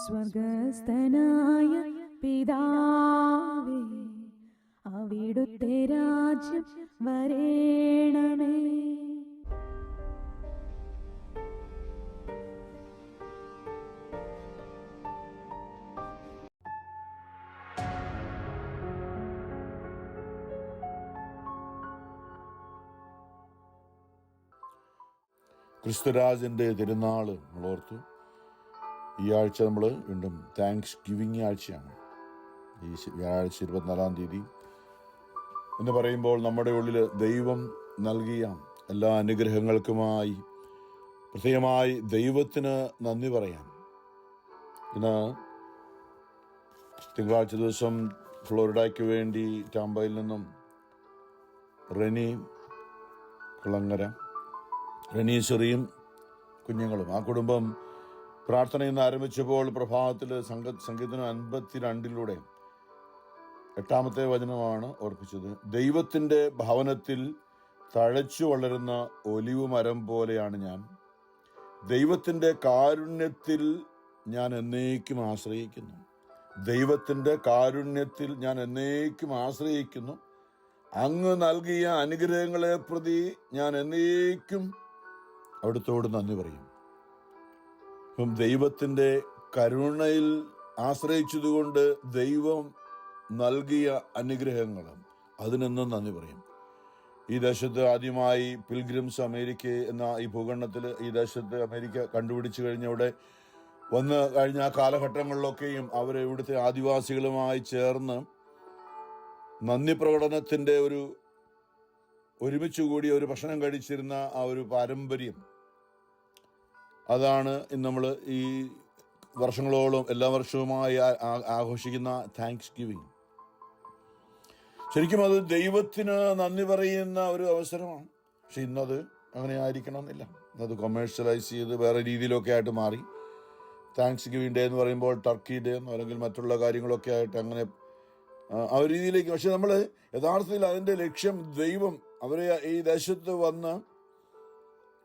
സ്വർഗസ്ഥനായ പിതാവേ, അവിടുത്തെ രാജ്യം വരേണമേ. ക്രിസ്തുരാജൻ്റെ തിരുനാൾ നമ്മളോർത്തു. ഈ ആഴ്ച നമ്മൾ വീണ്ടും താങ്ക്സ് ഗിവിങ് ആഴ്ചയാണ്. ഈ വ്യാഴാഴ്ച 24-ാം തീയതി എന്ന് പറയുമ്പോൾ നമ്മുടെ ഉള്ളിൽ ദൈവം നൽകിയ എല്ലാ അനുഗ്രഹങ്ങൾക്കുമായി പ്രത്യേകമായി ദൈവത്തിന് നന്ദി പറയാം. ഇന്ന് തിങ്കളാഴ്ച ദിവസം ഫ്ലോറിഡയ്ക്ക് വേണ്ടി ടാമ്പയിൽ നിന്നും റെനി കുളങ്ങര, റെനീശ്വറിയും കുഞ്ഞുങ്ങളും, ആ കുടുംബം പ്രാർത്ഥന ഇന്ന് ആരംഭിച്ചപ്പോൾ പ്രഭാതത്തിൽ സംഗീതം 52 8-ാമത്തെ വചനമാണ് ഓർപ്പിച്ചത്. ദൈവത്തിൻ്റെ ഭവനത്തിൽ തഴച്ചു വളരുന്ന ഒലിവ് മരം പോലെയാണ് ഞാൻ. ദൈവത്തിൻ്റെ കാരുണ്യത്തിൽ ഞാൻ എന്നേക്കും ആശ്രയിക്കുന്നു. ദൈവത്തിൻ്റെ കാരുണ്യത്തിൽ ഞാൻ എന്നേക്കും ആശ്രയിക്കുന്നു. അങ്ങ് നൽകിയ അനുഗ്രഹങ്ങളെ പ്രതി ഞാൻ എന്നേക്കും അവിടുത്തോട് നന്ദി പറയും. അപ്പം ദൈവത്തിൻ്റെ കരുണയിൽ ആശ്രയിച്ചതുകൊണ്ട് ദൈവം നൽകിയ അനുഗ്രഹങ്ങൾ, അതിനെന്നും നന്ദി പറയും. ഈ ദേശത്ത് ആദ്യമായി പിൽഗ്രിംസ് അമേരിക്ക എന്ന ഈ ഭൂഖണ്ഡത്തിൽ ഈ ദേശത്ത് അമേരിക്ക കണ്ടുപിടിച്ചു കഴിഞ്ഞവിടെ വന്ന് കഴിഞ്ഞ കാലഘട്ടങ്ങളിലൊക്കെയും അവർ ഇവിടുത്തെ ആദിവാസികളുമായി ചേർന്ന് നന്ദി പ്രകടനത്തിൻ്റെ ഒരുമിച്ച് കൂടി ഒരു ഭക്ഷണം കഴിച്ചിരുന്ന ആ ഒരു പാരമ്പര്യം, അതാണ് ഇന്ന് നമ്മൾ ഈ വർഷങ്ങളോളം എല്ലാ വർഷവുമായി ആഘോഷിക്കുന്ന താങ്ക്സ് ഗിവിങ്. ശരിക്കും അത് ദൈവത്തിന് നന്ദി പറയുന്ന ഒരു അവസരമാണ്. പക്ഷെ ഇന്നത് അങ്ങനെ ആയിരിക്കണമെന്നില്ല. ഇന്നത് കൊമേഴ്ഷ്യലൈസ് ചെയ്ത് വേറെ രീതിയിലൊക്കെ ആയിട്ട് മാറി. താങ്ക്സ് ഗിവിങ് ഡേ എന്ന് പറയുമ്പോൾ ടർക്കി ഡേ എന്നോ അല്ലെങ്കിൽ മറ്റുള്ള കാര്യങ്ങളൊക്കെ ആയിട്ട് അങ്ങനെ ആ ഒരു രീതിയിലേക്ക്. പക്ഷെ നമ്മൾ യഥാർത്ഥത്തിൽ അതിൻ്റെ ലക്ഷ്യം ദൈവം അവരെ ഈ ദേശത്ത് വന്ന്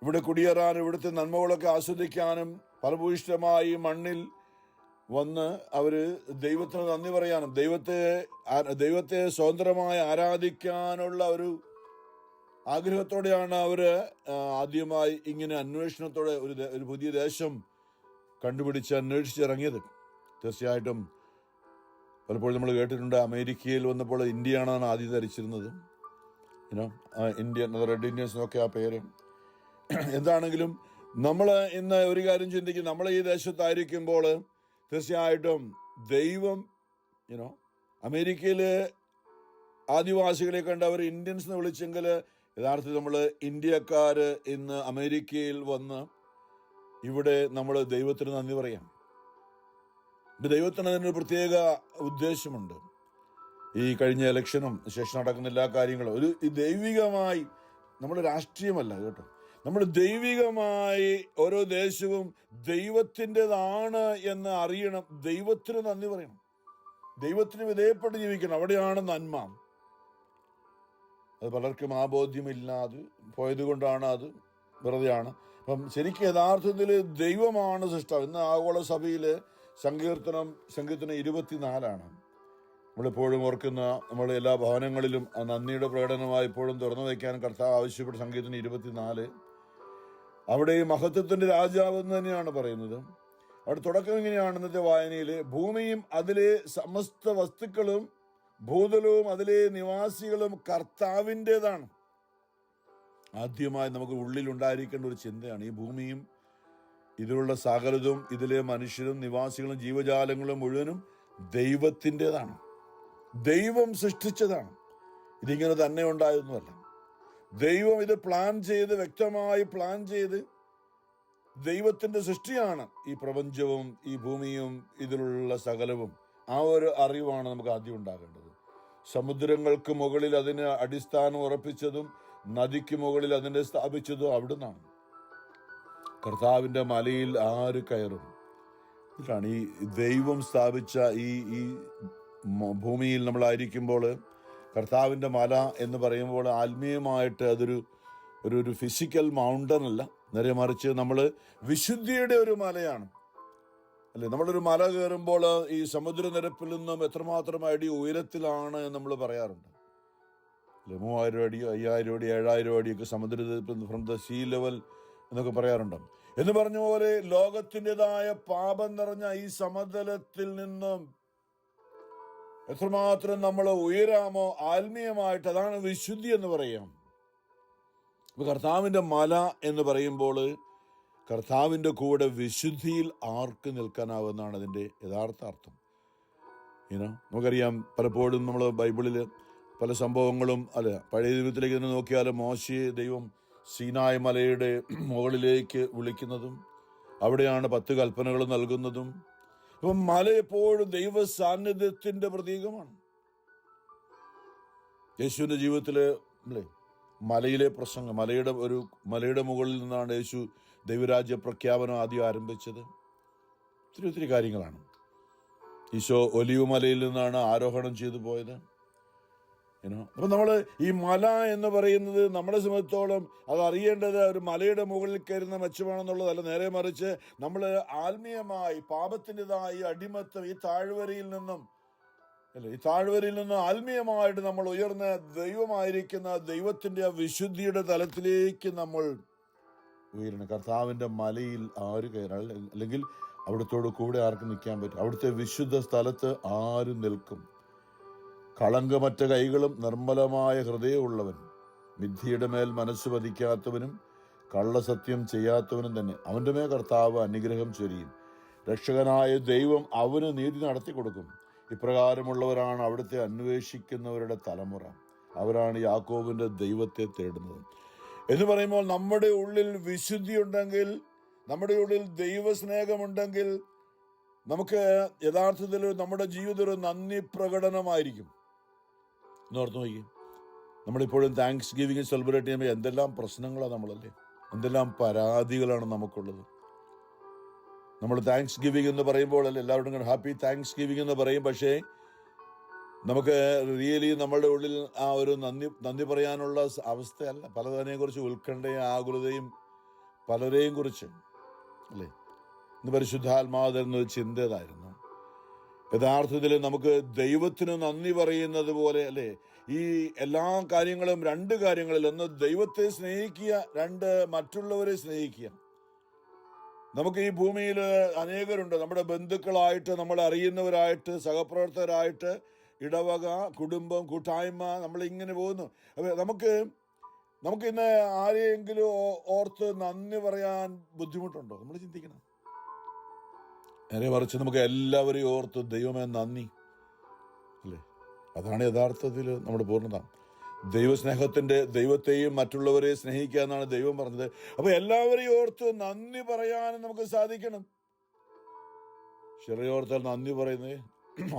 ഇവിടെ കുടിയേറാനും ഇവിടുത്തെ നന്മകളൊക്കെ ആസ്വദിക്കാനും ഫലഭൂയിഷ്ഠമായി മണ്ണിൽ വന്ന് അവർ ദൈവത്തിന് നന്ദി പറയാനും ദൈവത്തെ സ്വതന്ത്രമായി ആരാധിക്കാനുള്ള ഒരു ആഗ്രഹത്തോടെയാണ് അവർ ആദ്യമായി ഇങ്ങനെ അന്വേഷണത്തോടെ ഒരു പുതിയ ദേശം കണ്ടുപിടിച്ച് അന്വേഷിച്ചിറങ്ങിയത്. തീർച്ചയായിട്ടും പലപ്പോഴും നമ്മൾ കേട്ടിട്ടുണ്ട്, അമേരിക്കയിൽ വന്നപ്പോൾ ഇന്ത്യയാണെന്നാണ് ആദ്യം ധരിച്ചിരുന്നത്. ഇന്ത്യൻ റെഡ് ഇന്ത്യൻസ് എന്നൊക്കെ ആ പേര്. എന്താണെങ്കിലും നമ്മൾ ഇന്ന് ഒരു കാര്യം ചിന്തിക്കും, നമ്മൾ ഈ ദേശത്തായിരിക്കുമ്പോൾ തീർച്ചയായിട്ടും ദൈവം അമേരിക്കയിലെ ആദിവാസികളെ കണ്ട് അവർ ഇന്ത്യൻസ് എന്ന് വിളിച്ചെങ്കിൽ യഥാർത്ഥത്തിൽ നമ്മൾ ഇന്ത്യക്കാർ ഇന്ന് അമേരിക്കയിൽ വന്ന് ഇവിടെ നമ്മൾ ദൈവത്തിന് നന്ദി പറയാം. ദൈവത്തിന് അതിനൊരു പ്രത്യേക ഉദ്ദേശമുണ്ട്. ഈ കഴിഞ്ഞ ഇലക്ഷനും ശേഷം നടക്കുന്ന എല്ലാ കാര്യങ്ങളും ഒരു ദൈവികമായി, നമ്മുടെ രാഷ്ട്രീയമല്ല കേട്ടോ, നമ്മൾ ദൈവികമായി ഓരോ ദേശവും ദൈവത്തിൻ്റെതാണ് എന്ന് അറിയണം. ദൈവത്തിന് നന്ദി പറയണം. ദൈവത്തിന് വിധേയപ്പെട്ട് ജീവിക്കണം. അവിടെയാണ് നന്മ. അത് പലർക്കും ആ ബോധ്യമില്ലാതെ പോയത് കൊണ്ടാണ് അത് വെറുതെയാണ്. അപ്പം ശരിക്കും യഥാർത്ഥത്തിൽ ദൈവമാണ് സൃഷ്ടാവ്. ഇന്ന് ആഗോള സഭയിൽ സങ്കീർത്തനം 24 നമ്മളിപ്പോഴും ഓർക്കുന്ന, നമ്മുടെ എല്ലാ ഭവനങ്ങളിലും ആ നന്ദിയുടെ പ്രകടനമായി ഇപ്പോഴും തുറന്നു വയ്ക്കാൻ കർത്താവ് ആവശ്യപ്പെട്ട സങ്കീർത്തനം 24. അവിടെ ഈ മഹത്വത്തിന്റെ രാജാവ് എന്ന് തന്നെയാണ് പറയുന്നത്. അവിടെ തുടക്കം ഇങ്ങനെയാണ് ഇന്നത്തെ വായനയിൽ: ഭൂമിയും അതിലെ സമസ്ത വസ്തുക്കളും ഭൂതലവും അതിലെ നിവാസികളും കർത്താവിൻ്റെതാണ്. ആദ്യമായി നമുക്ക് ഉള്ളിൽ ഉണ്ടായിരിക്കേണ്ട ഒരു ചിന്തയാണ്, ഈ ഭൂമിയും ഇതിലുള്ള സകലതും ഇതിലെ മനുഷ്യരും നിവാസികളും ജീവജാലങ്ങളും മുഴുവനും ദൈവത്തിൻ്റെതാണ്. ദൈവം സൃഷ്ടിച്ചതാണ്. ഇതിങ്ങനെ തന്നെ ഉണ്ടായൊന്നുമല്ല. ദൈവം ഇത് പ്ലാൻ ചെയ്ത്, വ്യക്തമായി പ്ലാൻ ചെയ്ത്, ദൈവത്തിന്റെ സൃഷ്ടിയാണ് ഈ പ്രപഞ്ചവും ഈ ഭൂമിയും ഇതിലുള്ള സകലവും. ആ ഒരു അറിവാണ് നമുക്ക് ആദ്യം ഉണ്ടാകേണ്ടത്. സമുദ്രങ്ങൾക്ക് മുകളിൽ അതിന് അടിസ്ഥാനം ഉറപ്പിച്ചതും നദിക്ക് മുകളിൽ അതിനെ സ്ഥാപിച്ചതും അവിടുന്നാണ്. കർത്താവിന്റെ മലയിൽ ആര് കയറും? ഇതാണ് ഈ ദൈവം സ്ഥാപിച്ച ഈ ഭൂമിയിൽ നമ്മളായിരിക്കുമ്പോൾ കർത്താവിൻ്റെ മല എന്ന് പറയുമ്പോൾ ആത്മീയമായിട്ട് അതൊരു ഒരു ഫിസിക്കൽ മൗണ്ടൻ അല്ല, നേരെ മറിച്ച് നമ്മൾ വിശുദ്ധിയുടെ ഒരു മലയാണ്. അല്ലേ, നമ്മളൊരു മല കയറുമ്പോൾ ഈ സമുദ്രനിരപ്പിൽ നിന്നും എത്രമാത്രം അടി ഉയരത്തിലാണ് എന്ന് നമ്മൾ പറയാറുണ്ട്. അല്ലെ, 3000 അടിയോ 5000 അടി 7000 അടിയൊക്കെ സമുദ്രനിരപ്പിൽ ഫ്രം ദ സീ ലെവൽ എന്നൊക്കെ പറയാറുണ്ട്. എന്ന് പറഞ്ഞ പോലെ ലോകത്തിൻ്റെതായ പാപം നിറഞ്ഞ ഈ സമതലത്തിൽ നിന്നും എത്രമാത്രം നമ്മൾ ഉയരാമോ ആത്മീയമായിട്ട്, അതാണ് വിശുദ്ധി എന്ന് പറയാം. അപ്പൊ കർത്താവിൻ്റെ മല എന്ന് പറയുമ്പോൾ കർത്താവിൻ്റെ കൂടെ വിശുദ്ധിയിൽ ആർക്ക് നിൽക്കാനാവുമെന്നാണ് അതിൻ്റെ യഥാർത്ഥ അർത്ഥം. നമുക്കറിയാം, പലപ്പോഴും നമ്മൾ ബൈബിളിൽ പല സംഭവങ്ങളും പഴയ ദൈവത്തിലേക്ക് തന്നെ നോക്കിയാൽ മോശയെ ദൈവം സീനായ് മലയുടെ മുകളിലേക്ക് വിളിക്കുന്നതും അവിടെയാണ് 10 കൽപ്പനകൾ നൽകുന്നതും. അപ്പം മല എപ്പോഴും ദൈവ സാന്നിധ്യത്തിൻ്റെ പ്രതീകമാണ്. യേശുവിൻ്റെ ജീവിതത്തിൽ മലയിലെ പ്രസംഗം, മലയുടെ മുകളിൽ നിന്നാണ് യേശു ദൈവരാജ്യ പ്രഖ്യാപനം ആദ്യം ആരംഭിച്ചത്. ഒത്തിരി കാര്യങ്ങളാണ്. ഈശോ ഒലിവ് മലയിൽ നിന്നാണ് ആരോഹണം ചെയ്തു പോയത്. അപ്പം നമ്മൾ ഈ മല എന്ന് പറയുന്നത് നമ്മളെ സംബന്ധിച്ചോളം അത് അറിയേണ്ടത് ഒരു മലയുടെ മുകളിൽ കയറുന്ന മെച്ചമാണെന്നുള്ളതല്ല. നേരെ മറിച്ച് നമ്മൾ ആത്മീയമായി പാപത്തിൻ്റെതായി അടിമത്തം ഈ താഴ്വരയിൽ നിന്നും ആത്മീയമായിട്ട് നമ്മൾ ഉയർന്ന ദൈവമായിരിക്കുന്ന ദൈവത്തിൻ്റെ ആ വിശുദ്ധിയുടെ തലത്തിലേക്ക് നമ്മൾ ഉയരണം. കർത്താവിൻ്റെ മലയിൽ ആര് കയറാൻ, അല്ലെങ്കിൽ അവിടുത്തോട് കൂടെ ആർക്ക് നിൽക്കാൻ പറ്റും? അവിടുത്തെ വിശുദ്ധ സ്ഥലത്ത് ആര് നിൽക്കും? കളങ്കമറ്റ കൈകളും നിർമ്മലമായ ഹൃദയമുള്ളവൻ, വിദ്യയുടെ മേൽ മനസ്സ് പതിക്കാത്തവനും കള്ളസത്യം ചെയ്യാത്തവനും തന്നെ അവൻ്റെ മേൽ കർത്താവ് അനുഗ്രഹം ചൊരിയും. രക്ഷകനായ ദൈവം അവന് നീതി നടത്തി കൊടുക്കും. ഇപ്രകാരമുള്ളവരാണ് അവിടുത്തെ അന്വേഷിക്കുന്നവരുടെ തലമുറ. അവരാണ് യാക്കോബിൻ്റെ ദൈവത്തെ തേടുന്നത്. എന്ന് പറയുമ്പോൾ നമ്മുടെ ഉള്ളിൽ വിശുദ്ധി ഉണ്ടെങ്കിൽ, നമ്മുടെ ഉള്ളിൽ ദൈവസ്നേഹമുണ്ടെങ്കിൽ, നമുക്ക് യഥാർത്ഥത്തിൽ നമ്മുടെ ജീവിതം ഒരു നന്ദി പ്രകടനമായിരിക്കും. എന്നോർത്ത് നോക്കി, നമ്മളിപ്പോഴും താങ്ക്സ് ഗിവിങ് സെലിബ്രേറ്റ് ചെയ്യുമ്പോൾ എന്തെല്ലാം പ്രശ്നങ്ങളാണ് നമ്മളല്ലേ, എന്തെല്ലാം പരാതികളാണ് നമുക്കുള്ളത്. നമ്മൾ താങ്ക്സ് ഗിവിങ് എന്ന് പറയുമ്പോൾ എല്ലാവരും ഹാപ്പി താങ്ക്സ് ഗിവിങ് എന്ന് പറയും. പക്ഷേ നമുക്ക് റിയലി നമ്മളുടെ ഉള്ളിൽ ആ ഒരു നന്ദി പറയാനുള്ള അവസ്ഥയല്ല. പലതിനെക്കുറിച്ച് ഉത്കണ്ഠയും ആകുലതയും പലരെയും കുറിച്ച് അല്ലേ. ഇന്ന് പരിശുദ്ധാത്മാവ് തരുന്ന ഒരു ചിന്തതായിരുന്നു. യഥാർത്ഥത്തിൽ നമുക്ക് ദൈവത്തിന് നന്ദി പറയുന്നത് പോലെ അല്ലേ, ഈ എല്ലാ കാര്യങ്ങളും 2 കാര്യങ്ങളിൽ, ഒന്ന് ദൈവത്തെ സ്നേഹിക്കുക, 2 മറ്റുള്ളവരെ സ്നേഹിക്കുക. നമുക്ക് ഈ ഭൂമിയിൽ അനേകരുണ്ട്, നമ്മുടെ ബന്ധുക്കളായിട്ട്, നമ്മളെ അറിയുന്നവരായിട്ട്, സഹപ്രവർത്തകരായിട്ട്, ഇടവക, കുടുംബം, കൂട്ടായ്മ, നമ്മളിങ്ങനെ പോകുന്നു. അപ്പോൾ നമുക്ക് ഇന്ന് ആരെയെങ്കിലും ഓർത്ത് നന്ദി പറയാൻ ബുദ്ധിമുട്ടുണ്ടോ? നമ്മൾ ചിന്തിക്കണം. നേരെ മറിച്ച് നമുക്ക് എല്ലാവരെയും ഓർത്ത് ദൈവമേ നന്ദി അല്ലേ, അതാണ് യഥാർത്ഥത്തിൽ നമ്മുടെ പൂർണ്ണത. ദൈവത്തെയും മറ്റുള്ളവരെ സ്നേഹിക്കുക എന്നാണ് ദൈവം പറഞ്ഞത്. അപ്പൊ എല്ലാവരെയും ഓർത്ത് നന്ദി പറയാനും നമുക്ക് സാധിക്കണം. ചെറിയോർത്താൽ നന്ദി പറയുന്നത്,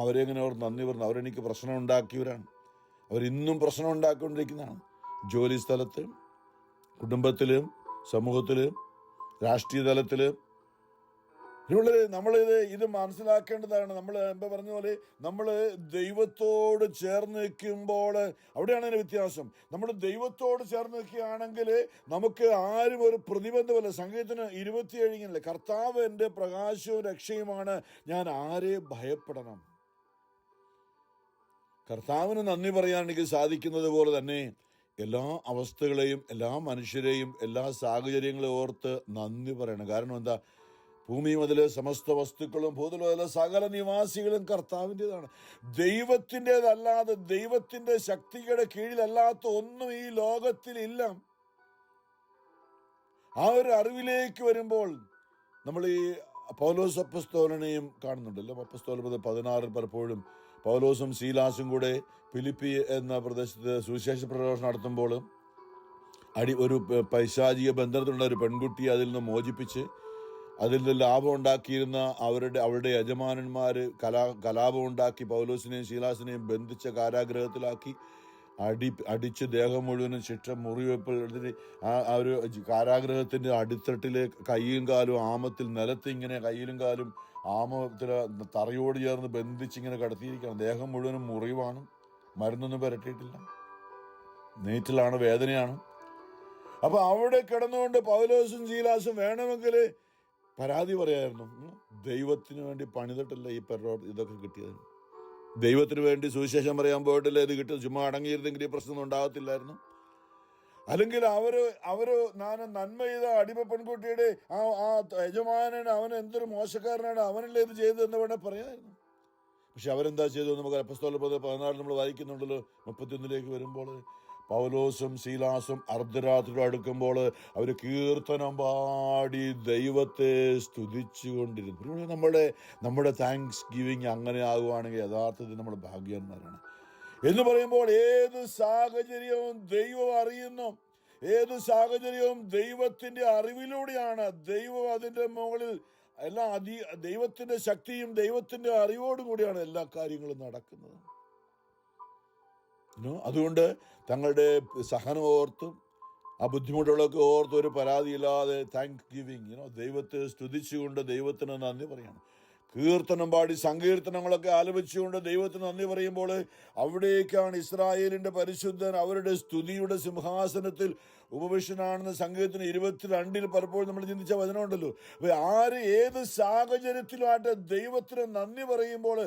അവരെങ്ങനെ ഓർത്ത് നന്ദി പറയുന്നത്? അവരെനിക്ക് പ്രശ്നം ഉണ്ടാക്കിയവരാണ്, അവരിന്നും പ്രശ്നം ഉണ്ടാക്കിക്കൊണ്ടിരിക്കുന്നതാണ്. ജോലി സ്ഥലത്ത്, കുടുംബത്തിലും, സമൂഹത്തിലും, രാഷ്ട്രീയ തലത്തിലും. ഇത് മനസ്സിലാക്കേണ്ടതാണ്. നമ്മൾ എന്താ പറഞ്ഞ പോലെ നമ്മൾ ദൈവത്തോട് ചേർന്ന് നിൽക്കുമ്പോൾ അവിടെയാണ് അതിന് വ്യത്യാസം. നമ്മൾ ദൈവത്തോട് ചേർന്ന് നിൽക്കുകയാണെങ്കിൽ നമുക്ക് ആരും ഒരു പ്രതിബന്ധമല്ല. സംഗീതത്തിന് 27 കർത്താവ് എൻ്റെ പ്രകാശവും രക്ഷയുമാണ്, ഞാൻ ആരെ ഭയപ്പെടണം. കർത്താവിന് നന്ദി പറയാൻ എനിക്ക് സാധിക്കുന്നത് പോലെ തന്നെ എല്ലാ അവസ്ഥകളെയും, എല്ലാ മനുഷ്യരെയും, എല്ലാ സാഹചര്യങ്ങളെയും ഓർത്ത് നന്ദി പറയണം. കാരണം എന്താ? ഭൂമി മുതൽ സമസ്ത വസ്തുക്കളും ഭൂതലത്തിലെ സകല നിവാസികളും കർത്താവിൻ്റെതാണ്. ദൈവത്തിൻ്റെതല്ലാതെ, ദൈവത്തിൻ്റെ ശക്തിയുടെ കീഴിലല്ലാത്ത ഒന്നും ഈ ലോകത്തിലില്ല. ആ ഒരു അറിവിലേക്ക് വരുമ്പോൾ നമ്മൾ ഈ പൗലോസ് അപ്പസ്തോലനെയും കാണുന്നുണ്ടല്ലോ. അപ്പസ്തോലൻ 16 പലപ്പോഴും പൗലോസും ശീലാസും കൂടെ ഫിലിപ്പി എന്ന പ്രദേശത്ത് സുവിശേഷ പ്രഘോഷണം നടത്തുമ്പോൾ ഒരു പൈശാചിക ബന്ധത്തിലുള്ള ഒരു പെൺകുട്ടിയെ അതിൽ നിന്ന് മോചിപ്പിച്ച് അതിൽ നിന്ന് ലാഭം ഉണ്ടാക്കിയിരുന്ന അവരുടെ യജമാനന്മാർ കലാപം ഉണ്ടാക്കി പൗലോസിനെയും ശീലാസിനെയും ബന്ധിച്ച കാരാഗ്രഹത്തിലാക്കി അടിച്ച് ദേഹം മുഴുവനും ശിക്ഷ മുറിവെപ്പ് എടുത്തിട്ട് ആ ഒരു കാരാഗ്രഹത്തിൻ്റെ അടിത്തട്ടിലെ കൈയും കാലും ആമത്തിൽ നിലത്ത് ഇങ്ങനെ കയ്യിലും കാലും ആമത്തിൽ തറയോട് ചേർന്ന് ബന്ധിച്ചിങ്ങനെ കടത്തിയിരിക്കുകയാണ്. ദേഹം മുഴുവനും മുറിവാണ്, മരുന്നൊന്നും പുരട്ടിയിട്ടില്ല, നീറ്റിലാണ്, വേദനയാണ്. അപ്പൊ അവിടെ കിടന്നുകൊണ്ട് പൗലോസും ശീലാസും വേണമെങ്കിൽ പരാതി പറയായിരുന്നു. ദൈവത്തിന് വേണ്ടി പണിതിട്ടല്ല ഈ ഇതൊക്കെ കിട്ടിയത്. ദൈവത്തിന് വേണ്ടി സുവിശേഷം പറയാൻ പോയിട്ടില്ല ഇത് കിട്ടിയത്. ചുമ്മാ അടങ്ങിയിരുന്നെങ്കിൽ ഈ പ്രശ്നം ഉണ്ടാകത്തില്ലായിരുന്നു. അല്ലെങ്കിൽ അവര് നന്മ ചെയ്ത അടിമ പെൺകുട്ടിയുടെ ആ യജമാനൻ അവൻ എന്തൊരു മോശക്കാരനാണ്, അവനല്ലേ ഇത് ചെയ്തതെന്ന് വേണേൽ പറയാമായിരുന്നു. പക്ഷെ അവരെന്താ ചെയ്തു? നമുക്ക് അപ്പോസ്തലർ 14 നമ്മൾ വായിക്കുന്നുണ്ടല്ലോ. 31 വരുമ്പോൾ പൗലോസും ശീലാസും അർദ്ധരാത്രി അടുക്കുമ്പോൾ അവർ കീർത്തനം പാടി ദൈവത്തെ സ്തുതിച്ചുകൊണ്ടിരുന്നു. നമ്മുടെ താങ്ക്സ് ഗിവിങ് അങ്ങനെ ആകുവാണെങ്കിൽ യഥാർത്ഥത്തിൽ നമ്മൾ ഭാഗ്യവാന്മാരാണ് എന്ന് പറയുമ്പോൾ ഏത് സാഹചര്യവും ദൈവം അറിയുന്നു. ഏത് സാഹചര്യവും ദൈവത്തിന്റെ അറിവിലൂടെയാണ്. ദൈവം അതിന്റെ മുകളിൽ എല്ലാം ദൈവത്തിന്റെ ശക്തിയും ദൈവത്തിന്റെ അറിവോടും കൂടിയാണ് എല്ലാ കാര്യങ്ങളും നടക്കുന്നത്. അതുകൊണ്ട് തങ്ങളുടെ സഹനം ഓർത്തും ആ ബുദ്ധിമുട്ടുകളൊക്കെ ഓർത്ത് ഒരു പരാതിയില്ലാതെ താങ്ക് ഗിവിങ്, ദൈവത്തെ സ്തുതിച്ചുകൊണ്ട് ദൈവത്തിന് നന്ദി പറയണം. കീർത്തനം പാടി സങ്കീർത്തനങ്ങളൊക്കെ ആലപിച്ചുകൊണ്ട് ദൈവത്തിന് നന്ദി പറയുമ്പോൾ അവിടേക്കാണ് ഇസ്രായേലിന്റെ പരിശുദ്ധൻ അവരുടെ സ്തുതിയുടെ സിംഹാസനത്തിൽ ഉപവിഷ്ടനാണെന്ന് സങ്കീർത്തനം 22 പലപ്പോഴും നമ്മൾ ചിന്തിച്ച വചനമുണ്ടല്ലോ. അപ്പൊ ആര് ഏത് സാഹചര്യത്തിലുമായിട്ട് ദൈവത്തിന് നന്ദി പറയുമ്പോൾ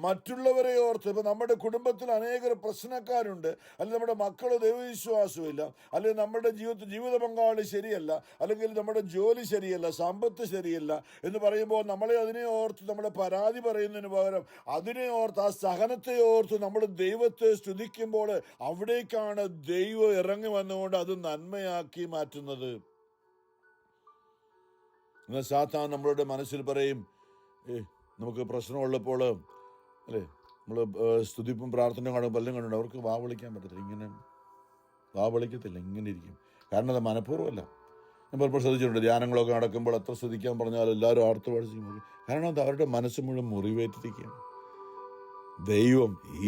മറ്റുള്ളവരെ ഓർത്ത്, ഇപ്പൊ നമ്മുടെ കുടുംബത്തിൽ അനേകം പ്രശ്നക്കാരുണ്ട്, അല്ലെങ്കിൽ നമ്മുടെ മക്കള് ദൈവവിശ്വാസമില്ല, അല്ലെങ്കിൽ നമ്മുടെ ജീവിത പങ്കാളി ശരിയല്ല, അല്ലെങ്കിൽ നമ്മുടെ ജോലി ശരിയല്ല, സമ്പത്ത് ശരിയല്ല എന്ന് പറയുമ്പോൾ നമ്മളെ അതിനെ ഓർത്ത് നമ്മളെ പരാതി പറയുന്നതിന് പകരം അതിനെ ഓർത്ത് ആ സഹനത്തെ ഓർത്ത് നമ്മൾ ദൈവത്തെ സ്തുതിക്കുമ്പോൾ അവിടേക്കാണ് ദൈവം ഇറങ്ങി വന്നുകൊണ്ട് അത് നന്മയാക്കി മാറ്റുന്നത്. എന്നാൽ സാത്താൻ നമ്മളുടെ മനസ്സിൽ പറയും, നമുക്ക് പ്രശ്നമുള്ളപ്പോൾ അല്ലേ നമ്മൾ സ്തുതിപ്പും പ്രാർത്ഥനയും കാണുമ്പോൾ പലരും കണ്ടുണ്ട്, അവർക്ക് വാ വിളിക്കാൻ പറ്റത്തില്ല, ഇങ്ങനെ വാ വിളിക്കത്തില്ല, ഇങ്ങനെ ഇരിക്കും. കാരണം അത് മനഃപൂർവ്വമല്ല. ഞാൻ പലപ്പോൾ ശ്രദ്ധിച്ചിട്ടുണ്ട്, ധ്യാനങ്ങളൊക്കെ നടക്കുമ്പോൾ എത്ര സ്തുതിക്കാൻ പറഞ്ഞാൽ എല്ലാവരും ആർത്തു പഠിച്ചു. കാരണം അത് അവരുടെ മനസ്സ് മുഴുവൻ മുറിവേറ്റിരിക്കുകയാണ്.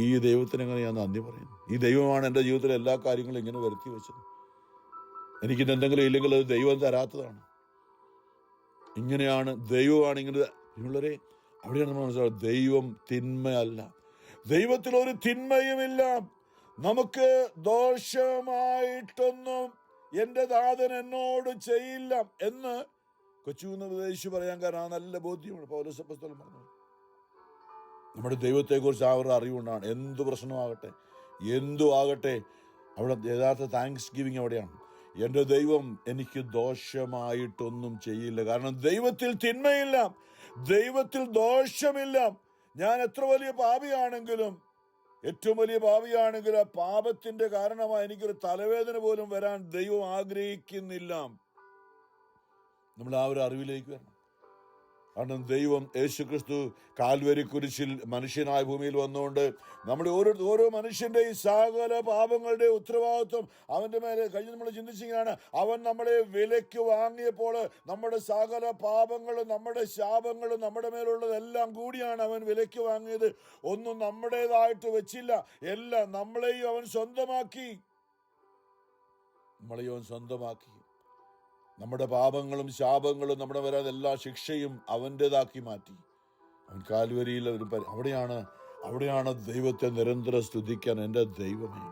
ഈ ദൈവത്തിന് എങ്ങനെ ഞാൻ നന്ദി പറയുന്നു? ഈ ദൈവമാണ് എൻ്റെ ജീവിതത്തിലെ എല്ലാ കാര്യങ്ങളും ഇങ്ങനെ വരുത്തി വെച്ചത്. എനിക്കിത് എന്തെങ്കിലും ഇല്ലെങ്കിൽ അത് ദൈവം തരാത്തതാണ്. ഇങ്ങനെയാണ് ദൈവമാണ് ഇങ്ങനെ. ഉള്ളവരെ അവിടെയാണ് നമ്മൾ മനസ്സിലാവുക, ദൈവം തിന്മയല്ല. ദൈവത്തിൽ ഒരു തിന്മയുമില്ല. നമുക്ക് ദോഷമായിട്ടൊന്നും എൻ്റെ ദാതൻ എന്നോട് ചെയ്യില്ല എന്ന് കൊച്ചുകുന്ന് ഉപദേശിച്ച് പറയാൻ കാരണം ആ നല്ല ബോധ്യമാണ്. പൗലോസ് അപ്പോസ്തലൻ പറഞ്ഞു, നമ്മുടെ ദൈവത്തെക്കുറിച്ച് ആ ഒരു അറിവുകൊണ്ടാണ് എന്തു പ്രശ്നമാകട്ടെ എന്തു ആകട്ടെ അവിടെ യഥാർത്ഥ താങ്ക്സ് ഗിവിങ് അവിടെയാണ്. എൻ്റെ ദൈവം എനിക്ക് ദോഷമായിട്ടൊന്നും ചെയ്യില്ല. കാരണം ദൈവത്തിൽ തിന്മയില്ല, ദൈവത്തിൽ ദോഷമില്ല. ഞാൻ എത്ര വലിയ പാപിയാണെങ്കിലും, ഏറ്റവും വലിയ പാപിയാണെങ്കിലും ആ പാപത്തിന്റെ കാരണമായി എനിക്കൊരു തലവേദന പോലും വരാൻ ദൈവം ആഗ്രഹിക്കുന്നില്ല. നമ്മൾ ആ ഒരു അറിവിലേക്ക് വരണം. കാരണം ദൈവം യേശുക്രിസ്തു കാൽവരി കുരിശിൽ മനുഷ്യനായ ഭൂമിയിൽ വന്നുകൊണ്ട് നമ്മുടെ ഓരോ മനുഷ്യന്റെയും സകല പാപങ്ങളുടെ ഉത്തരവാദിത്വം അവന്റെ മേലെ കഴിഞ്ഞ് നമ്മൾ ചിന്തിച്ചിങ്ങനെയാണ്. അവൻ നമ്മളെ വിലയ്ക്ക് വാങ്ങിയപ്പോൾ നമ്മുടെ സകല പാപങ്ങളും നമ്മുടെ ശാപങ്ങളും നമ്മുടെ മേലുള്ളതെല്ലാം കൂടിയാണ് അവൻ വിലയ്ക്ക് വാങ്ങിയത്. ഒന്നും നമ്മുടേതായിട്ട് വെച്ചില്ല, എല്ലാം നമ്മളെയും അവൻ സ്വന്തമാക്കി. നമ്മുടെ പാപങ്ങളും ശാപങ്ങളും നമ്മുടെ വരാതെ എല്ലാ ശിക്ഷയും അവൻ്റെതാക്കി മാറ്റി. അവൻ കാൽവരിയിൽ അവിടെയാണ് ദൈവത്തെ നിരന്തരം സ്തുതിക്കാൻ. എൻ്റെ ദൈവമേ,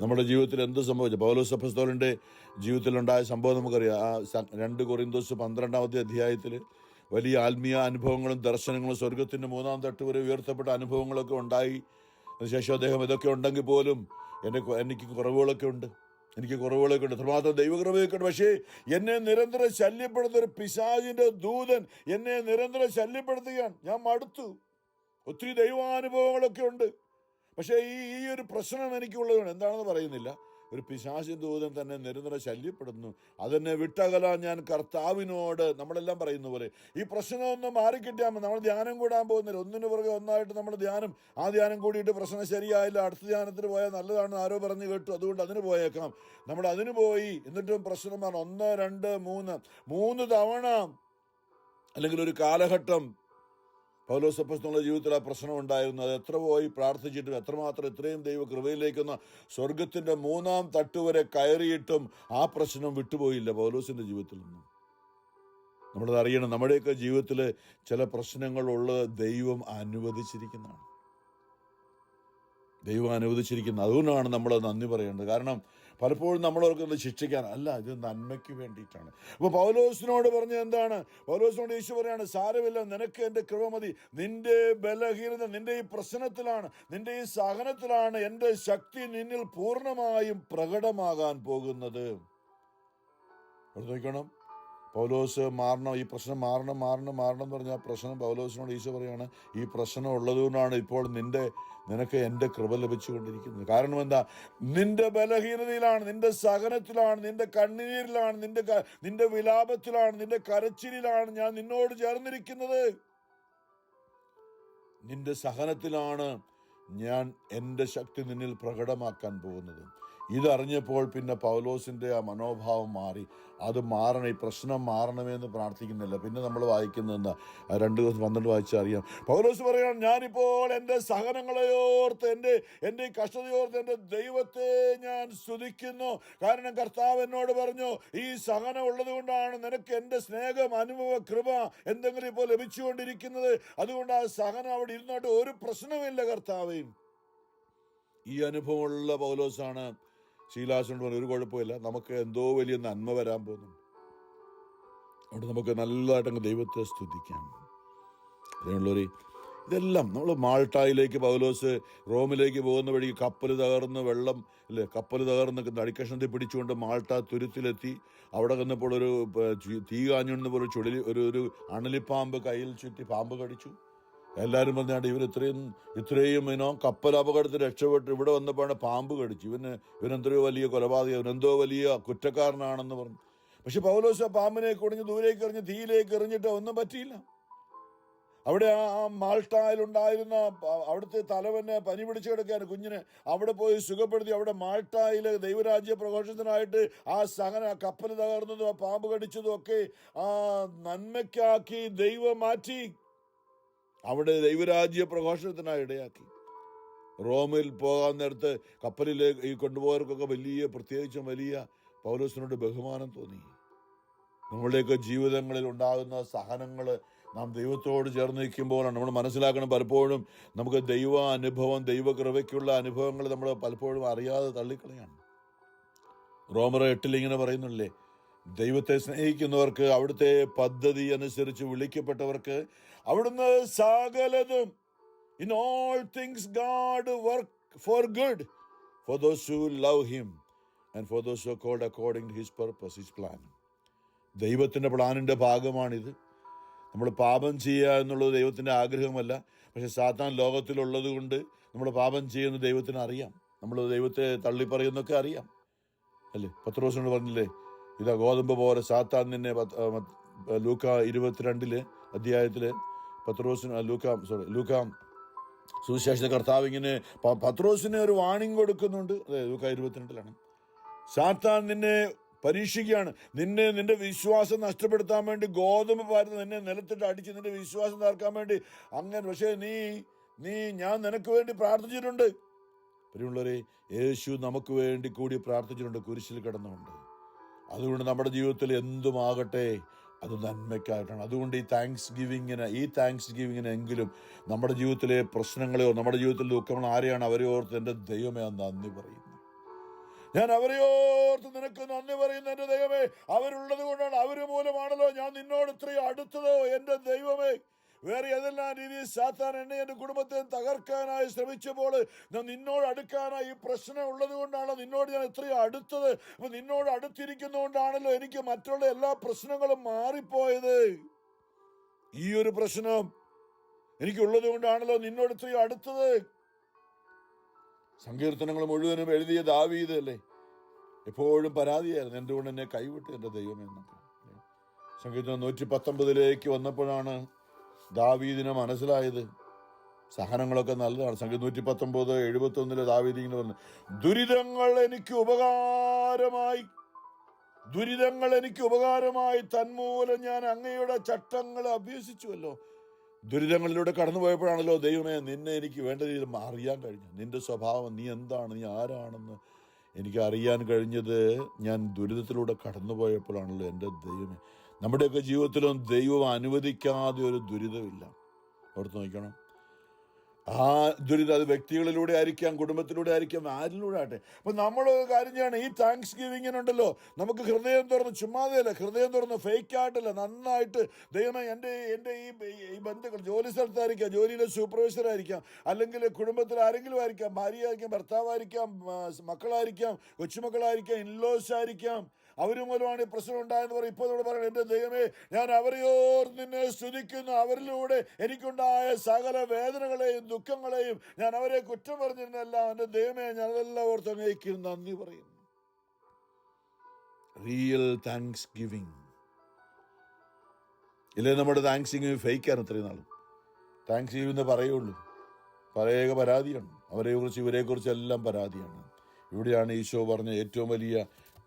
നമ്മുടെ ജീവിതത്തിൽ എന്ത് സംഭവിച്ചു? പൗലോസ് അപ്പോസ്തലന്റെ ജീവിതത്തിലുണ്ടായ സംഭവം നമുക്കറിയാം. ആ 2 കൊരിന്തോസ് 12 അധ്യായത്തിൽ വലിയ ആത്മീയ അനുഭവങ്ങളും ദർശനങ്ങളും സ്വർഗത്തിന്റെ 3-ാം തട്ട് വരെ ഉയർത്തപ്പെട്ട അനുഭവങ്ങളൊക്കെ ഉണ്ടായി. അതിനുശേഷം അദ്ദേഹം ഇതൊക്കെ ഉണ്ടെങ്കിൽ പോലും എനിക്ക് കുറവുകളൊക്കെ ഉണ്ട്, എത്രമാത്രം ദൈവകൃപയൊക്കെ ഉണ്ട്. പക്ഷേ എന്നെ നിരന്തരം ശല്യപ്പെടുത്തുന്ന ഒരു പിശാചിന്റെ ദൂതൻ എന്നെ നിരന്തരം ശല്യപ്പെടുത്തുകയാണ്. ഞാൻ മടുത്തു. ഒത്തിരി ദൈവാനുഭവങ്ങളൊക്കെ ഉണ്ട്, പക്ഷേ ഈ ഒരു പ്രശ്നം എനിക്കുള്ളതാണ്. എന്താണെന്ന് പറയുന്നില്ല. ഒരു പിശാചിൻ ദൂതൻ തന്നെ നിരന്തരം ശല്യപ്പെടുന്നു. അതെന്നെ വിട്ടകലാൻ ഞാൻ കർത്താവിനോട്, നമ്മളെല്ലാം പറയുന്ന പോലെ ഈ പ്രശ്നമൊന്നും മാറിക്കിട്ടിയാൽ നമ്മൾ ധ്യാനം കൂടാൻ പോകുന്നില്ല. ഒന്നിനു പുറകെ ഒന്നായിട്ട് നമ്മൾ ആ ധ്യാനം കൂടിയിട്ട് പ്രശ്നം ശരിയായില്ല, അടുത്ത ധ്യാനത്തിന് പോയാൽ നല്ലതാണെന്ന് ആരോ പറഞ്ഞു കേട്ടു, അതുകൊണ്ട് അതിന് പോയേക്കാം. നമ്മൾ അതിന് പോയി, എന്നിട്ടും പ്രശ്നമാണ് 1, 2, 3 തവണ അല്ലെങ്കിൽ ഒരു കാലഘട്ടം പൗലോസ് അപ്പോസ്തലന്റെ ജീവിതത്തിൽ ആ പ്രശ്നം ഉണ്ടായിരുന്നു. അത് എത്ര പോയി പ്രാർത്ഥിച്ചിട്ടും എത്രമാത്രം ഇത്രയും ദൈവ കൃപയിലേക്കുന്ന സ്വർഗത്തിന്റെ 3-ാം തട്ട് വരെ കയറിയിട്ടും ആ പ്രശ്നം വിട്ടുപോയില്ല പൗലോസിന്റെ ജീവിതത്തിൽ നിന്നും. നമ്മളത് അറിയണം. നമ്മുടെയൊക്കെ ജീവിതത്തിൽ ചില പ്രശ്നങ്ങളുള്ളത് ദൈവം അനുവദിച്ചിരിക്കുന്നതാണ്. അതുകൊണ്ടാണ് നമ്മൾ നന്ദി പറയേണ്ടത്. കാരണം പലപ്പോഴും നമ്മളോർക്കുന്നത് ശിക്ഷിക്കാൻ അല്ല, ഇത് നന്മയ്ക്ക് വേണ്ടിയിട്ടാണ്. അപ്പോൾ പൗലോസിനോട് പറഞ്ഞ എന്താണ്? പൗലോസിനോട് യേശു പറയാണ്, സാരമില്ല, നിനക്ക് എൻ്റെ കൃപ മതി. നിന്റെ ബലഹീനത, നിന്റെ ഈ പ്രശ്നത്തിലാണ്, നിന്റെ ഈ സഹനത്തിലാണ് എൻ്റെ ശക്തി നിന്നിൽ പൂർണ്ണമായും പ്രകടമാകാൻ പോകുന്നത്. നോക്കണം, പൗലോസ് മാറണം, ഈ പ്രശ്നം മാറണം എന്ന് പറഞ്ഞാൽ ആ പ്രശ്നം പൗലോസിനോട് ഈശോ പറയാണ്, ഈ പ്രശ്നം ഉള്ളതുകൊണ്ടാണ് ഇപ്പോൾ നിനക്ക് എൻ്റെ കൃപ ലഭിച്ചുകൊണ്ടിരിക്കുന്നത്. കാരണം എന്താ? നിന്റെ ബലഹീനതയിലാണ്, നിന്റെ സഹനത്തിലാണ്, നിന്റെ കണ്ണീരിലാണ്, നിന്റെ വിലാപത്തിലാണ്, നിന്റെ കരച്ചിലാണ് ഞാൻ നിന്നോട് ചേർന്നിരിക്കുന്നത്. നിന്റെ സഹനത്തിലാണ് ഞാൻ എൻ്റെ ശക്തി നിന്നിൽ പ്രകടമാക്കാൻ പോകുന്നത്. ഇതറിഞ്ഞപ്പോൾ പിന്നെ പൗലോസിൻ്റെ ആ മനോഭാവം മാറി. അത് മാറണം, ഈ പ്രശ്നം മാറണമെന്ന് പ്രാർത്ഥിക്കുന്നില്ല. പിന്നെ നമ്മൾ വായിക്കുന്നത് എന്താ? 2:12 വായിച്ചാൽ അറിയാം. പൗലോസ് പറയുകയാണ്, ഞാനിപ്പോൾ എൻ്റെ സഹനങ്ങളെയോർത്ത്, എൻ്റെ ഈ കഷ്ടതയോർത്ത് എൻ്റെ ദൈവത്തെ ഞാൻ സ്തുതിക്കുന്നു. കാരണം കർത്താവ് എന്നോട് പറഞ്ഞു, ഈ സഹനം ഉള്ളത് കൊണ്ടാണ് നിനക്ക് എൻ്റെ സ്നേഹം, അനുഭവ, കൃപ എന്തെങ്കിലും ഇപ്പോൾ ലഭിച്ചുകൊണ്ടിരിക്കുന്നത്. അതുകൊണ്ട് ആ സഹനം അവിടെ ഇരുന്നോട്ട് ഒരു പ്രശ്നമില്ല കർത്താവേ. ഈ അനുഭവമുള്ള പൗലോസാണ് ശീലാസിനോട് പറഞ്ഞു, ഒരു കുഴപ്പമില്ല, നമുക്ക് എന്തോ വലിയ നന്മ വരാൻ പോകുന്നു. അവിടെ നമുക്ക് നല്ലതായിട്ടങ്ങ് ദൈവത്തെ സ്തുതിക്കാം. അതിനുള്ളൊരു ഇതെല്ലാം നമ്മൾ മാൾട്ടായിലേക്ക് പൗലോസ് റോമിലേക്ക് പോകുന്ന വഴി കപ്പൽ തകർന്ന് അടിക്കഷണത്തിൽ പിടിച്ചുകൊണ്ട് മാൾട്ട തുരുത്തിലെത്തി. അവിടെ വന്നപ്പോൾ ഒരു തീ കാഞ്ഞുന്ന പോലെ ഒരു അണലിപ്പാമ്പ് കയ്യിൽ ചുറ്റി പാമ്പ് കടിച്ചു. എല്ലാവരും പറഞ്ഞാണ്ട് ഇത്രയും കപ്പൽ അപകടത്തിൽ രക്ഷപ്പെട്ട് ഇവിടെ വന്നപ്പോഴാണ് പാമ്പ് കടിച്ചു. ഇവനെന്തോ വലിയ കൊലപാതകം, ഇവനെന്തോ വലിയ കുറ്റക്കാരനാണെന്ന് പറഞ്ഞു. പക്ഷെ പൗലോസ് ആ പാമ്പിനെ കുടഞ്ഞ് ദൂരേക്ക് എറിഞ്ഞ് തീയിലേക്ക് എറിഞ്ഞിട്ട് ഒന്നും പറ്റിയില്ല. അവിടെ ആ മാൾട്ടായിലുണ്ടായിരുന്ന അവിടുത്തെ തലവന് പനി പിടിച്ചു കിടക്കുകയാണ്, കുഞ്ഞിനെ അവിടെ പോയി സുഖപ്പെടുത്തി. അവിടെ മാൾട്ടായില് ദൈവരാജ്യ പ്രഘോഷത്തിനായിട്ട് ആ കപ്പൽ തകർന്നതും ആ പാമ്പ് കടിച്ചതും ഒക്കെ ആ നന്മയ്ക്കാക്കി ദൈവം മാറ്റി. അവിടെ ദൈവരാജ്യ പ്രഘോഷണത്തിനായി ഇടയാക്കി. റോമിൽ പോകാൻ നേരത്ത് കപ്പലിലേക്ക് ഈ കൊണ്ടുപോയവർക്കൊക്കെ പ്രത്യേകിച്ചും വലിയ പൗലോസിനോട് ബഹുമാനം തോന്നി. നമ്മളുടെയൊക്കെ ജീവിതങ്ങളിൽ ഉണ്ടാകുന്ന സഹനങ്ങൾ നാം ദൈവത്തോട് ചേർന്ന് നിൽക്കുമ്പോഴാണ് നമ്മൾ മനസ്സിലാക്കണം. പലപ്പോഴും നമുക്ക് ദൈവ അനുഭവം, ദൈവകൃപയ്ക്കുള്ള അനുഭവങ്ങൾ നമ്മൾ പലപ്പോഴും അറിയാതെ തള്ളിക്കളയാണ്. റോമർ 8 ഇങ്ങനെ പറയുന്നില്ലേ, ദൈവത്തെ സ്നേഹിക്കുന്നവർക്ക്, അവിടുത്തെ പദ്ധതി അനുസരിച്ച് വിളിക്കപ്പെട്ടവർക്ക് അവിടുന്ന് സകലതും in all things God work for good for those who love him and for those who are called according to his purpose, his plan. ദൈവത്തിൻ്റെ പ്ലാനിൻ്റെ ഭാഗമാണിത്. നമ്മൾ പാപം ചെയ്യുക എന്നുള്ളത് ദൈവത്തിൻ്റെ ആഗ്രഹമല്ല. പക്ഷെ സാത്താൻ ലോകത്തിലുള്ളത് കൊണ്ട് നമ്മൾ പാപം ചെയ്യുന്ന ദൈവത്തിന് അറിയാം. നമ്മൾ ദൈവത്തെ തള്ളിപ്പറയുന്നൊക്കെ അറിയാം അല്ലേ? പത്രോസിനോട് പറഞ്ഞില്ലേ, ഇതാ ഗോതമ്പ് പോലെ സാത്താൻ നിന്നെ. ലൂക്ക 22 അധ്യായത്തില് ലൂക്ക സുവിശേഷ കർത്താവ് ഇങ്ങനെ പത്രോസിന് ഒരു വാണിംഗ് കൊടുക്കുന്നുണ്ട്. അതെ, ലൂക്ക 22 സാത്താൻ നിന്നെ പരീക്ഷിക്കുകയാണ്. നിന്റെ വിശ്വാസം നഷ്ടപ്പെടുത്താൻ വേണ്ടി ഗോതമ്പ് പാരുന്ന നിന്നെ നിലത്തിട്ട് അടിച്ച് നിന്റെ വിശ്വാസം തകർക്കാൻ വേണ്ടി അങ്ങനെ. പക്ഷേ ഞാൻ നിനക്ക് വേണ്ടി പ്രാർത്ഥിച്ചിട്ടുണ്ട്. പ്രിയമുള്ളവരെ, യേശു നമുക്ക് വേണ്ടി കൂടി പ്രാർത്ഥിച്ചിട്ടുണ്ട് കുരിശിൽ കിടന്നുകൊണ്ട്. അതുകൊണ്ട് നമ്മുടെ ജീവിതത്തിൽ എന്തുമാകട്ടെ അത് നന്മയ്ക്കായിട്ടാണ്. അതുകൊണ്ട് ഈ താങ്ക്സ് ഗിവിങ്ങിന് എങ്കിലും നമ്മുടെ ജീവിതത്തിലെ പ്രശ്നങ്ങളെയോ നമ്മുടെ ജീവിതത്തിൽ ദുഃഖങ്ങൾ ആരെയാണ് അവരെ ഓർത്ത് എൻ്റെ ദൈവമേ നന്ദി പറയുന്നു. ഞാൻ അവരെ ഓർത്ത് നിനക്ക് നന്ദി പറയുന്നു എൻ്റെ ദൈവമേ. അവരുള്ളത് കൊണ്ടാണ്, അവര് മൂലമാണല്ലോ ഞാൻ നിന്നോട് ഇത്രയും അടുത്തതോ എൻ്റെ ദൈവമേ. വേറെ ഏതെല്ലാം രീതിയിൽ സാത്താൻ എന്നെ എൻ്റെ കുടുംബത്തെ തകർക്കാനായി ശ്രമിച്ചപ്പോൾ ഞാൻ നിന്നോട് അടുക്കാനായി ഈ പ്രശ്നം ഉള്ളത് കൊണ്ടാണല്ലോ നിന്നോട് ഞാൻ ഇത്രയും അടുത്തത്. അപ്പൊ നിന്നോട് അടുത്തിരിക്കുന്നതുകൊണ്ടാണല്ലോ എനിക്ക് മറ്റുള്ള എല്ലാ പ്രശ്നങ്ങളും മാറിപ്പോയത്. ഈ ഒരു പ്രശ്നം എനിക്കുള്ളത് കൊണ്ടാണല്ലോ നിന്നോട് ഇത്രയും അടുത്തത്. സങ്കീർത്തനങ്ങൾ മുഴുവനും എഴുതിയ ദാവീദ് അല്ലേ, എപ്പോഴും പരാതിയായിരുന്നു, എന്തുകൊണ്ട് എന്നെ കൈവിട്ട് എൻ്റെ ദൈവമേ എന്നൊക്കെ. സങ്കീർത്തനം 119 വന്നപ്പോഴാണ് ദാവീദിനെ മനസ്സിലായത് സഹനങ്ങളൊക്കെ നല്ലതാണ്. സങ്കീർത്തനം 119:71 ദാവീദ് ഇങ്ങനെ പറഞ്ഞു, ദുരിതങ്ങൾ എനിക്ക് ഉപകാരമായി തന്മൂലം ഞാൻ അങ്ങയുടെ ചട്ടങ്ങളെ അഭ്യസിച്ചുവല്ലോ. ദുരിതങ്ങളിലൂടെ കടന്നു പോയപ്പോഴാണല്ലോ ദൈവമേ നിന്നെ എനിക്ക് വേണ്ട രീതിയിൽ അറിയാൻ കഴിഞ്ഞു. നിന്റെ സ്വഭാവം, നീ എന്താണ്, നീ ആരാണെന്ന് എനിക്ക് അറിയാൻ കഴിഞ്ഞത് ഞാൻ ദുരിതത്തിലൂടെ കടന്നു പോയപ്പോഴാണല്ലോ എൻ്റെ ദൈവമേ. നമ്മുടെയൊക്കെ ജീവിതത്തിലും ദൈവം അനുവദിക്കാതെ ഒരു ദുരിതമില്ല. ഓർത്ത് നോക്കണം. ആ ദുരിതം അത് വ്യക്തികളിലൂടെ ആയിരിക്കാം, കുടുംബത്തിലൂടെ ആയിരിക്കാം, ആരിലൂടെ ആട്ടെ. അപ്പൊ നമ്മളൊരു കാര്യം ചെയ്യണം. ഈ താങ്ക്സ് ഗിവിങ്ങിനുണ്ടല്ലോ, നമുക്ക് ഹൃദയം തുറന്ന്, ചുമ്മാതെയല്ല, ഹൃദയം തുറന്ന് ഫേക്ക് ആയിട്ടല്ല, നന്നായിട്ട് ദൈവമേ എൻ്റെ ഈ ബന്ധുക്കൾ, ജോലി സ്ഥലത്തായിരിക്കാം, ജോലിയിലെ സൂപ്പർവൈസർ ആയിരിക്കാം, അല്ലെങ്കിൽ കുടുംബത്തിൽ ആരെങ്കിലും ആയിരിക്കാം, ഭാര്യയായിരിക്കാം, ഭർത്താവായിരിക്കാം, മക്കളായിരിക്കാം, കൊച്ചുമക്കളായിരിക്കാം, ഇൻലോസ് ആയിരിക്കാം, അവർ മൂലമാണ് ഈ പ്രശ്നം ഉണ്ടായെന്ന് പറയും. ഇപ്പോൾ നമ്മൾ പറയണം, എൻ്റെ ദൈവമേ, ഞാൻ അവരെയോർ നിന്നെ സ്തുതിക്കുന്നു, അവരിലൂടെ എനിക്കുണ്ടായ സകല വേദനകളെയും ദുഃഖങ്ങളെയും ഞാൻ അവരെ കുറ്റം പറഞ്ഞിരുന്നല്ല, എൻ്റെ ദൈവമേ, ഞാൻ അതെല്ലാം ഓർത്ത് അങ്ങേക്ക് നന്ദി പറയുന്നു. Real thanks giving. ഇല്ലേ, നമ്മുടെ താങ്ക്സ് ഗിവിങ് ഫേക്കാണ് ഇത്രയും നാളും. താങ്ക്സ് ഗിവിങ് പറയുള്ളൂ, പറയുക പരാതിയാണ്, അവരെക്കുറിച്ച് ഇവരെക്കുറിച്ച് എല്ലാം പരാതിയാണ്. ഇവിടെയാണ് ഈശോ പറഞ്ഞ ഏറ്റവും വലിയ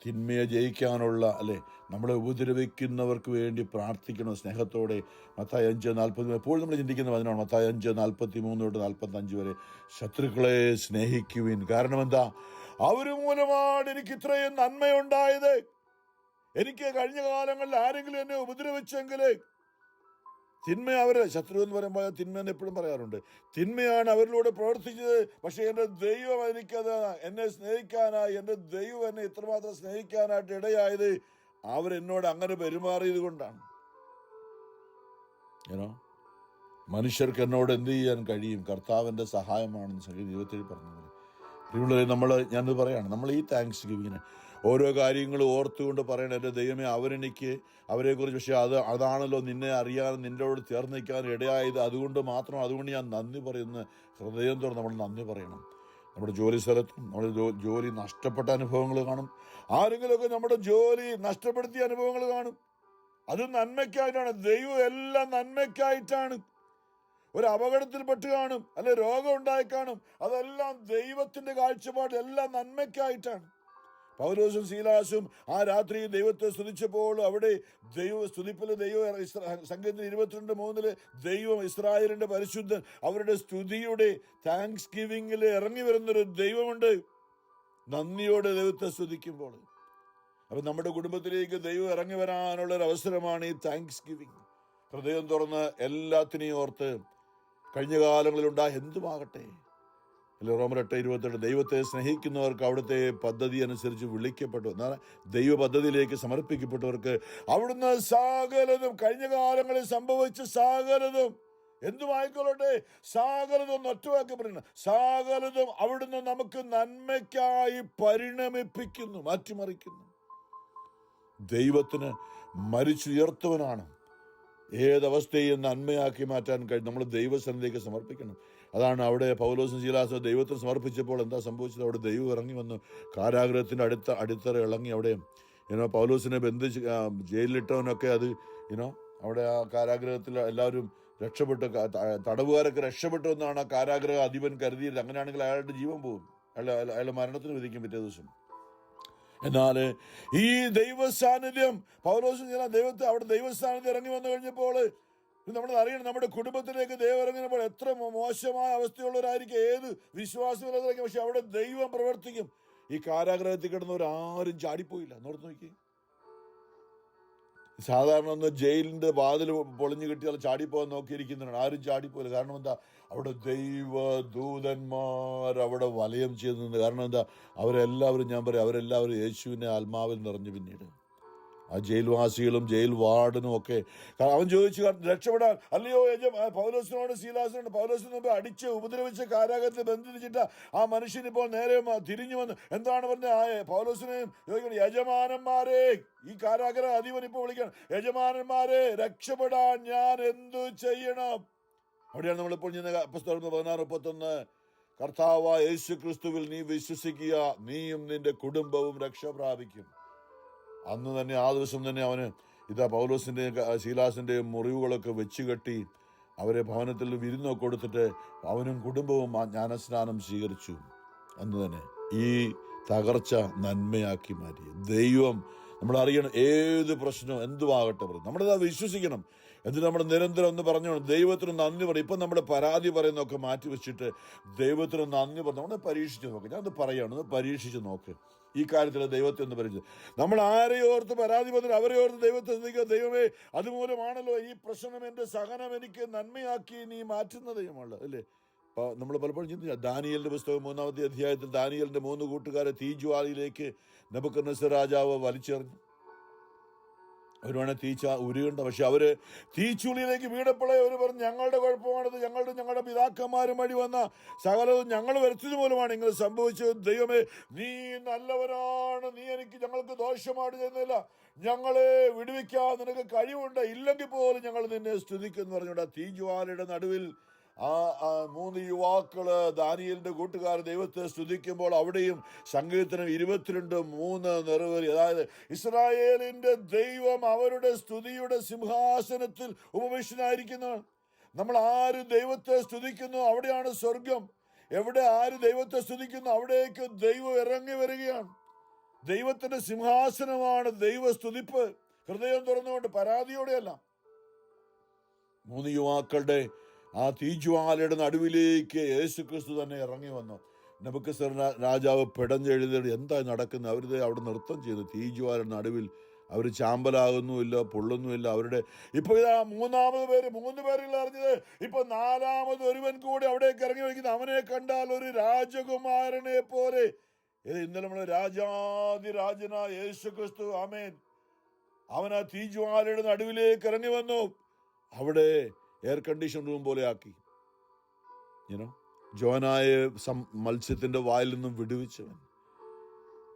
തിന്മയെ ജയിക്കാനുള്ള, അല്ലെ, നമ്മളെ ഉപദ്രവിക്കുന്നവർക്ക് വേണ്ടി പ്രാർത്ഥിക്കണം സ്നേഹത്തോടെ. മത്തായി 5:40 എപ്പോഴും നമ്മൾ ചിന്തിക്കുന്ന അതിനാണ്. മത്തായി 5:43 തൊട്ട് 45 വരെ, ശത്രുക്കളെ സ്നേഹിക്കുവിൻ. കാരണം എന്താ? അവർ മൂലമാണ് എനിക്ക് ഇത്രയും നന്മയുണ്ടായത്. എനിക്ക് കഴിഞ്ഞ കാലങ്ങളിൽ ആരെങ്കിലും എന്നെ ഉപദ്രവിച്ചെങ്കിൽ, തിന്മ അവരെ, ശത്രു എന്ന് പറയുമ്പോൾ തിന്മയെന്ന് എപ്പോഴും പറയാറുണ്ട്, തിന്മയാണ് അവരിലൂടെ പ്രവർത്തിച്ചത്. പക്ഷെ എൻ്റെ ദൈവം എനിക്കത്, എന്നെ സ്നേഹിക്കാനായി, എൻ്റെ ദൈവം എന്നെ ഇത്രമാത്രം സ്നേഹിക്കാനായിട്ട് ഇടയായത് അവരെന്നോട് അങ്ങനെ പെരുമാറിയത് കൊണ്ടാണ്. ഏനോ മനുഷ്യർക്ക് എന്നോട് എന്ത് ചെയ്യാൻ കഴിയും? കർത്താവിൻ്റെ സഹായമാണെന്ന് സംഗീത 27 പറഞ്ഞത്. പ്രിയമുള്ളവരെ, ഞാനത് പറയാണ്, നമ്മൾ ഈ താങ്ക്സ് ഗിവിങ്ങിന് ഓരോ കാര്യങ്ങളും ഓർത്തുകൊണ്ട് പറയണം, എൻ്റെ ദൈവമേ, അവരെനിക്ക് അവരെക്കുറിച്ച്, പക്ഷേ അതാണല്ലോ നിന്നെ അറിയാനും നിന്നോട് ചേർന്ന് നിൽക്കാനും ഇടയായത്, അതുകൊണ്ട് ഞാൻ നന്ദി പറയുന്ന ഹൃദയം തുറന്ന് നമ്മൾ നന്ദി പറയണം. നമ്മുടെ ജോലി സ്ഥലത്തും നമ്മുടെ ജോലി നഷ്ടപ്പെട്ട അനുഭവങ്ങൾ കാണും. ആരെങ്കിലുമൊക്കെ നമ്മുടെ ജോലി നഷ്ടപ്പെടുത്തിയ അനുഭവങ്ങൾ കാണും. അത് നന്മയ്ക്കായിട്ടാണ്. ദൈവം എല്ലാം നന്മയ്ക്കായിട്ടാണ്. ഒരു അപകടത്തിൽപ്പെട്ട് കാണും, അല്ലെ രോഗം ഉണ്ടായി കാണും, അതെല്ലാം ദൈവത്തിന്റെ കാഴ്ചപ്പാട്, എല്ലാം നന്മയ്ക്കായിട്ടാണ്. പൗലോസും ശീലാസും ആ രാത്രി ദൈവത്തെ സ്തുതിച്ചപ്പോൾ അവിടെ സ്തുതിപ്പില് സംഗീതത്തിൽ 22:3 ദൈവം, ഇസ്രായേലിന്റെ പരിശുദ്ധൻ, അവരുടെ സ്തുതിയുടെ താങ്ക്സ് ഗിവിങ്ങിൽ ഇറങ്ങി വരുന്നൊരു ദൈവമുണ്ട്. നന്ദിയോടെ ദൈവത്തെ സ്തുതിക്കുമ്പോൾ. അപ്പൊ നമ്മുടെ കുടുംബത്തിലേക്ക് ദൈവം ഇറങ്ങി വരാനുള്ള ഒരു അവസരമാണ് ഈ താങ്ക്സ് ഗിവിങ്. ഹൃദയം തുറന്ന് എല്ലാത്തിനെയും ഓർത്ത്, കഴിഞ്ഞ കാലങ്ങളിലുണ്ടായ എന്തുമാകട്ടെ, റോമർ 8:28 ദൈവത്തെ സ്നേഹിക്കുന്നവർക്ക് അവിടുത്തെ പദ്ധതി അനുസരിച്ച് വിളിക്കപ്പെട്ടു, എന്നാൽ ദൈവ പദ്ധതിയിലേക്ക് സമർപ്പിക്കപ്പെട്ടവർക്ക് അവിടുന്ന് സകലതും, കഴിഞ്ഞ കാലങ്ങളിൽ സംഭവിച്ച സകലതും, എന്തുമായിക്കൊള്ളട്ടെ, സകലതും ഒറ്റവാക്കി പറയുന്നു, സകലതും അവിടുന്ന് നമുക്ക് നന്മയ്ക്കായി പരിണമിപ്പിക്കുന്നു, മാറ്റിമറിക്കുന്നു. ദൈവത്തിന് മരിച്ചുയർത്തവനാണ്. ഏതവസ്ഥയും നന്മയാക്കി മാറ്റാൻ കഴിയും. നമ്മൾ ദൈവസന്നിധിയിലേക്ക് സമർപ്പിക്കണം. അതാണ് അവിടെ പൗലോസും ശീലാസും ദൈവത്തിന് സമർപ്പിച്ചപ്പോൾ എന്താ സംഭവിച്ചത്? അവിടെ ദൈവം ഇറങ്ങി വന്നു. കാരാഗ്രഹത്തിൻ്റെ അടിത്തറ ഇളങ്ങി. അവിടെ പൗലോസിനെ ബന്ധിച്ച് ജയിലിലിട്ടവനൊക്കെ അത് അവിടെ ആ കാരാഗ്രഹത്തിൽ എല്ലാവരും രക്ഷപ്പെട്ടു. തടവുകാരൊക്കെ രക്ഷപ്പെട്ടു എന്നാണ് ആ കാരാഗ്രഹ അധിപൻ കരുതിയത്. അങ്ങനെയാണെങ്കിൽ അയാളുടെ ജീവൻ പോകും, അയാളുടെ മരണത്തിന് വിധിക്കും പിറ്റേ ദിവസം. എന്നാൽ ഈ ദൈവ സാന്നിധ്യം, പൗലോസും ദൈവത്തെ അവിടെ ദൈവസാന്നിധ്യം ഇറങ്ങി വന്നു കഴിഞ്ഞപ്പോൾ നമ്മൾ അറിയണം, നമ്മുടെ കുടുംബത്തിലേക്ക് ദൈവം ഇറങ്ങിയപ്പോൾ എത്ര മോശമായ അവസ്ഥയുള്ളവരായിരിക്കും, ഏത് വിശ്വാസമില്ലാതായിരിക്കും, പക്ഷെ അവിടെ ദൈവം പ്രവർത്തിക്കും. ഈ കാരാഗ്രഹത്തിൽ കിടന്നവർ ആരും ചാടിപ്പോയില്ല. നോർത്ത് നോക്കി, സാധാരണ ഒന്ന് ജയിലിന്റെ വാതിൽ പൊളിഞ്ഞു കിട്ടിയാൽ ചാടിപ്പോകാൻ നോക്കിയിരിക്കുന്നതാണ്. ആരും ചാടിപ്പോയില്ല. കാരണം എന്താ? അവിടെ ദൈവ ദൂതന്മാർ അവിടെ വലയം ചെയ്തു നിന്ന്. കാരണം എന്താ? അവരെല്ലാവരും, ഞാൻ പറയാം, അവരെല്ലാവരും യേശുവിനെ ആത്മാവിൽ നിറഞ്ഞു. പിന്നീട് ആ ജയിൽവാസികളും ജയിൽ വാർഡനും ഒക്കെ അവൻ ചോദിച്ചു രക്ഷപ്പെടാൻ, അല്ലയോ പൗലോസിനോട് ശീലാസിനോട്, പൗലോസിന് മുമ്പ് അടിച്ച് ഉപദ്രവിച്ച് കാരാഗ്രഹത്തിൽ ബന്ധിച്ചിട്ട് ആ മനുഷ്യൻ ഇപ്പോൾ നേരെ തിരിഞ്ഞു വന്ന് എന്താണ് പറഞ്ഞത്? പൗലോസിനെയും ചോദിക്കണം, യജമാനന്മാരെ, ഈ കാരാഗ്രഹ അധിപൻ ഇപ്പോൾ വിളിക്കണം, യജമാനന്മാരെ, രക്ഷപ്പെടാൻ ഞാൻ എന്തു ചെയ്യണം? അവിടെയാണ് നമ്മളിപ്പോൾ പുസ്തകം 16:31 കർത്താവായ യേശു ക്രിസ്തുവിൽ നീ വിശ്വസിക്കുക, നീയും നിന്റെ കുടുംബവും രക്ഷ പ്രാപിക്കും. അന്ന് തന്നെ, ആ ദിവസം തന്നെ അവന് പൗലോസിന്റെയും ശീലാസിന്റെയും മുറിവുകളൊക്കെ വെച്ച് കെട്ടി അവരെ ഭവനത്തിൽ വിരുന്നൊക്കെ കൊടുത്തിട്ട് അവനും കുടുംബവും ജ്ഞാനസ്നാനം സ്വീകരിച്ചു. അന്ന് തന്നെ ഈ തകർച്ച നന്മയാക്കി മാറ്റി ദൈവം. നമ്മൾ അറിയണം, ഏത് പ്രശ്നവും എന്തുമാകട്ടെ പറയും, നമ്മളത് വിശ്വസിക്കണം. എന്നിട്ട് നമ്മൾ നിരന്തരം ഒന്ന് പറഞ്ഞു ദൈവത്തിന് നന്ദി പറയും. ഇപ്പം നമ്മുടെ പരാതി പറയുന്നതൊക്കെ മാറ്റി വെച്ചിട്ട് ദൈവത്തിന് നന്ദി പറയും. നമ്മളെ പരീക്ഷിച്ച് നോക്ക്. ഞാനത് പറയുകയാണ്, ഒന്ന് പരീക്ഷിച്ച് നോക്ക്. ഈ കാര്യത്തിൽ ദൈവത്തെ ഒന്ന് പരീക്ഷിച്ചു. നമ്മൾ ആരെയും ഓർത്ത് പരാതി പറഞ്ഞിട്ട് അവരെ ഓർത്ത് ദൈവത്തെ ശ്രദ്ധിക്കുക. ദൈവമേ, അതുമൂലമാണല്ലോ ഈ പ്രശ്നം, എൻ്റെ സഹനം എനിക്ക് നന്മയാക്കി നീ മാറ്റുന്ന ദൈവമുള്ളത്, അല്ലേ? നമ്മൾ പലപ്പോഴും ചിന്തിച്ച ദാനിയേലിന്റെ പുസ്തകം 3-ാമത്തെ അധ്യായത്തിൽ ദാനിയേലിന്റെ 3 കൂട്ടുകാരെ തീജ്വാലയിലേക്ക് നെബൂഖദ്നേസർ രാജാവ് വലിച്ചെറിഞ്ഞു. അവർ വേണേൽ ഉരുകണ്ട, പക്ഷെ അവര് തീച്ചുളിയിലേക്ക് വീണപ്പോഴേ അവർ പറഞ്ഞു, ഞങ്ങളുടെ കുഴപ്പമാണത്, ഞങ്ങളുടെ പിതാക്കന്മാരും വഴി വന്ന സകലതും ഞങ്ങൾ വരുത്തിയത് മൂലമാണ് ഇങ്ങനെ സംഭവിച്ചത്. ദൈവമേ, നീ നല്ലവനാണ്, നീ ഞങ്ങൾക്ക് ദോഷമായിട്ട് ചെയ്യുന്നില്ല, ഞങ്ങളെ വിടുവിക്കാൻ നിനക്ക് കഴിവുണ്ട്, ഇല്ലെങ്കിൽ പോലും ഞങ്ങൾ നിന്നെ സ്തുതിക്കുന്നു പറഞ്ഞുകൊണ്ട് തീജ്വാലയുടെ നടുവിൽ ആ 3 യുവാക്കള് ദാനിയേലിന്റെ കൂട്ടുകാർ ദൈവത്തെ സ്തുതിക്കുമ്പോൾ അവിടെയും സങ്കീർത്തനം 22:3 നിറവേറി. അതായത് ഇസ്രായേലിന്റെ ദൈവം അവരുടെ സ്തുതിയുടെ സിംഹാസനത്തിൽ ഉപവിഷ്ടനായിരിക്കുന്നതാണ്. നമ്മൾ ആര് ദൈവത്തെ സ്തുതിക്കുന്നു അവിടെയാണ് സ്വർഗം. എവിടെ ആര് ദൈവത്തെ സ്തുതിക്കുന്നു അവിടേക്ക് ദൈവം ഇറങ്ങി വരികയാണ്. ദൈവത്തിന്റെ സിംഹാസനമാണ് ദൈവ സ്തുതിപ്പ്. ഹൃദയം തുറന്നുകൊണ്ട്, പരാതിയോടെയല്ല. 3 യുവാക്കളുടെ ആ തീജ്വാലയുടെ നടുവിലേക്ക് യേശുക്രിസ്തു തന്നെ ഇറങ്ങി വന്നു. നെബൂഖദ്നേസർ രാജാവ് പെടഞ്ഞെഴുതി, എന്താ നടക്കുന്നത്? അവരുടെ അവിടെ നൃത്തം ചെയ്തു. തീജ്വാലയുടെ നടുവിൽ അവർ ചാമ്പലാകുന്നുമില്ല, പൊള്ളുന്നുമില്ല. അവരുടെ ഇപ്പൊ ഇതാ 3 പേരിൽ അറിഞ്ഞത്, ഇപ്പൊ 4ാമത് ഒരുവൻ കൂടി അവിടേക്ക് ഇറങ്ങി വയ്ക്കുന്നത്. അവനെ കണ്ടാൽ ഒരു രാജകുമാരനെ പോലെ. ഇന്നലെ നമ്മൾ രാജാതിരാജനായ യേശുക്രിസ്തു, ആമേൻ, അവൻ ആ തീജ്വാലയുടെ നടുവിലേക്ക് ഇറങ്ങി വന്നു. അവിടെ എയർ കണ്ടീഷൻ റൂം പോലെ ആക്കി. ജോനായ മത്സ്യത്തിന്റെ വായിൽ നിന്നും വിടുവിച്ചവൻ,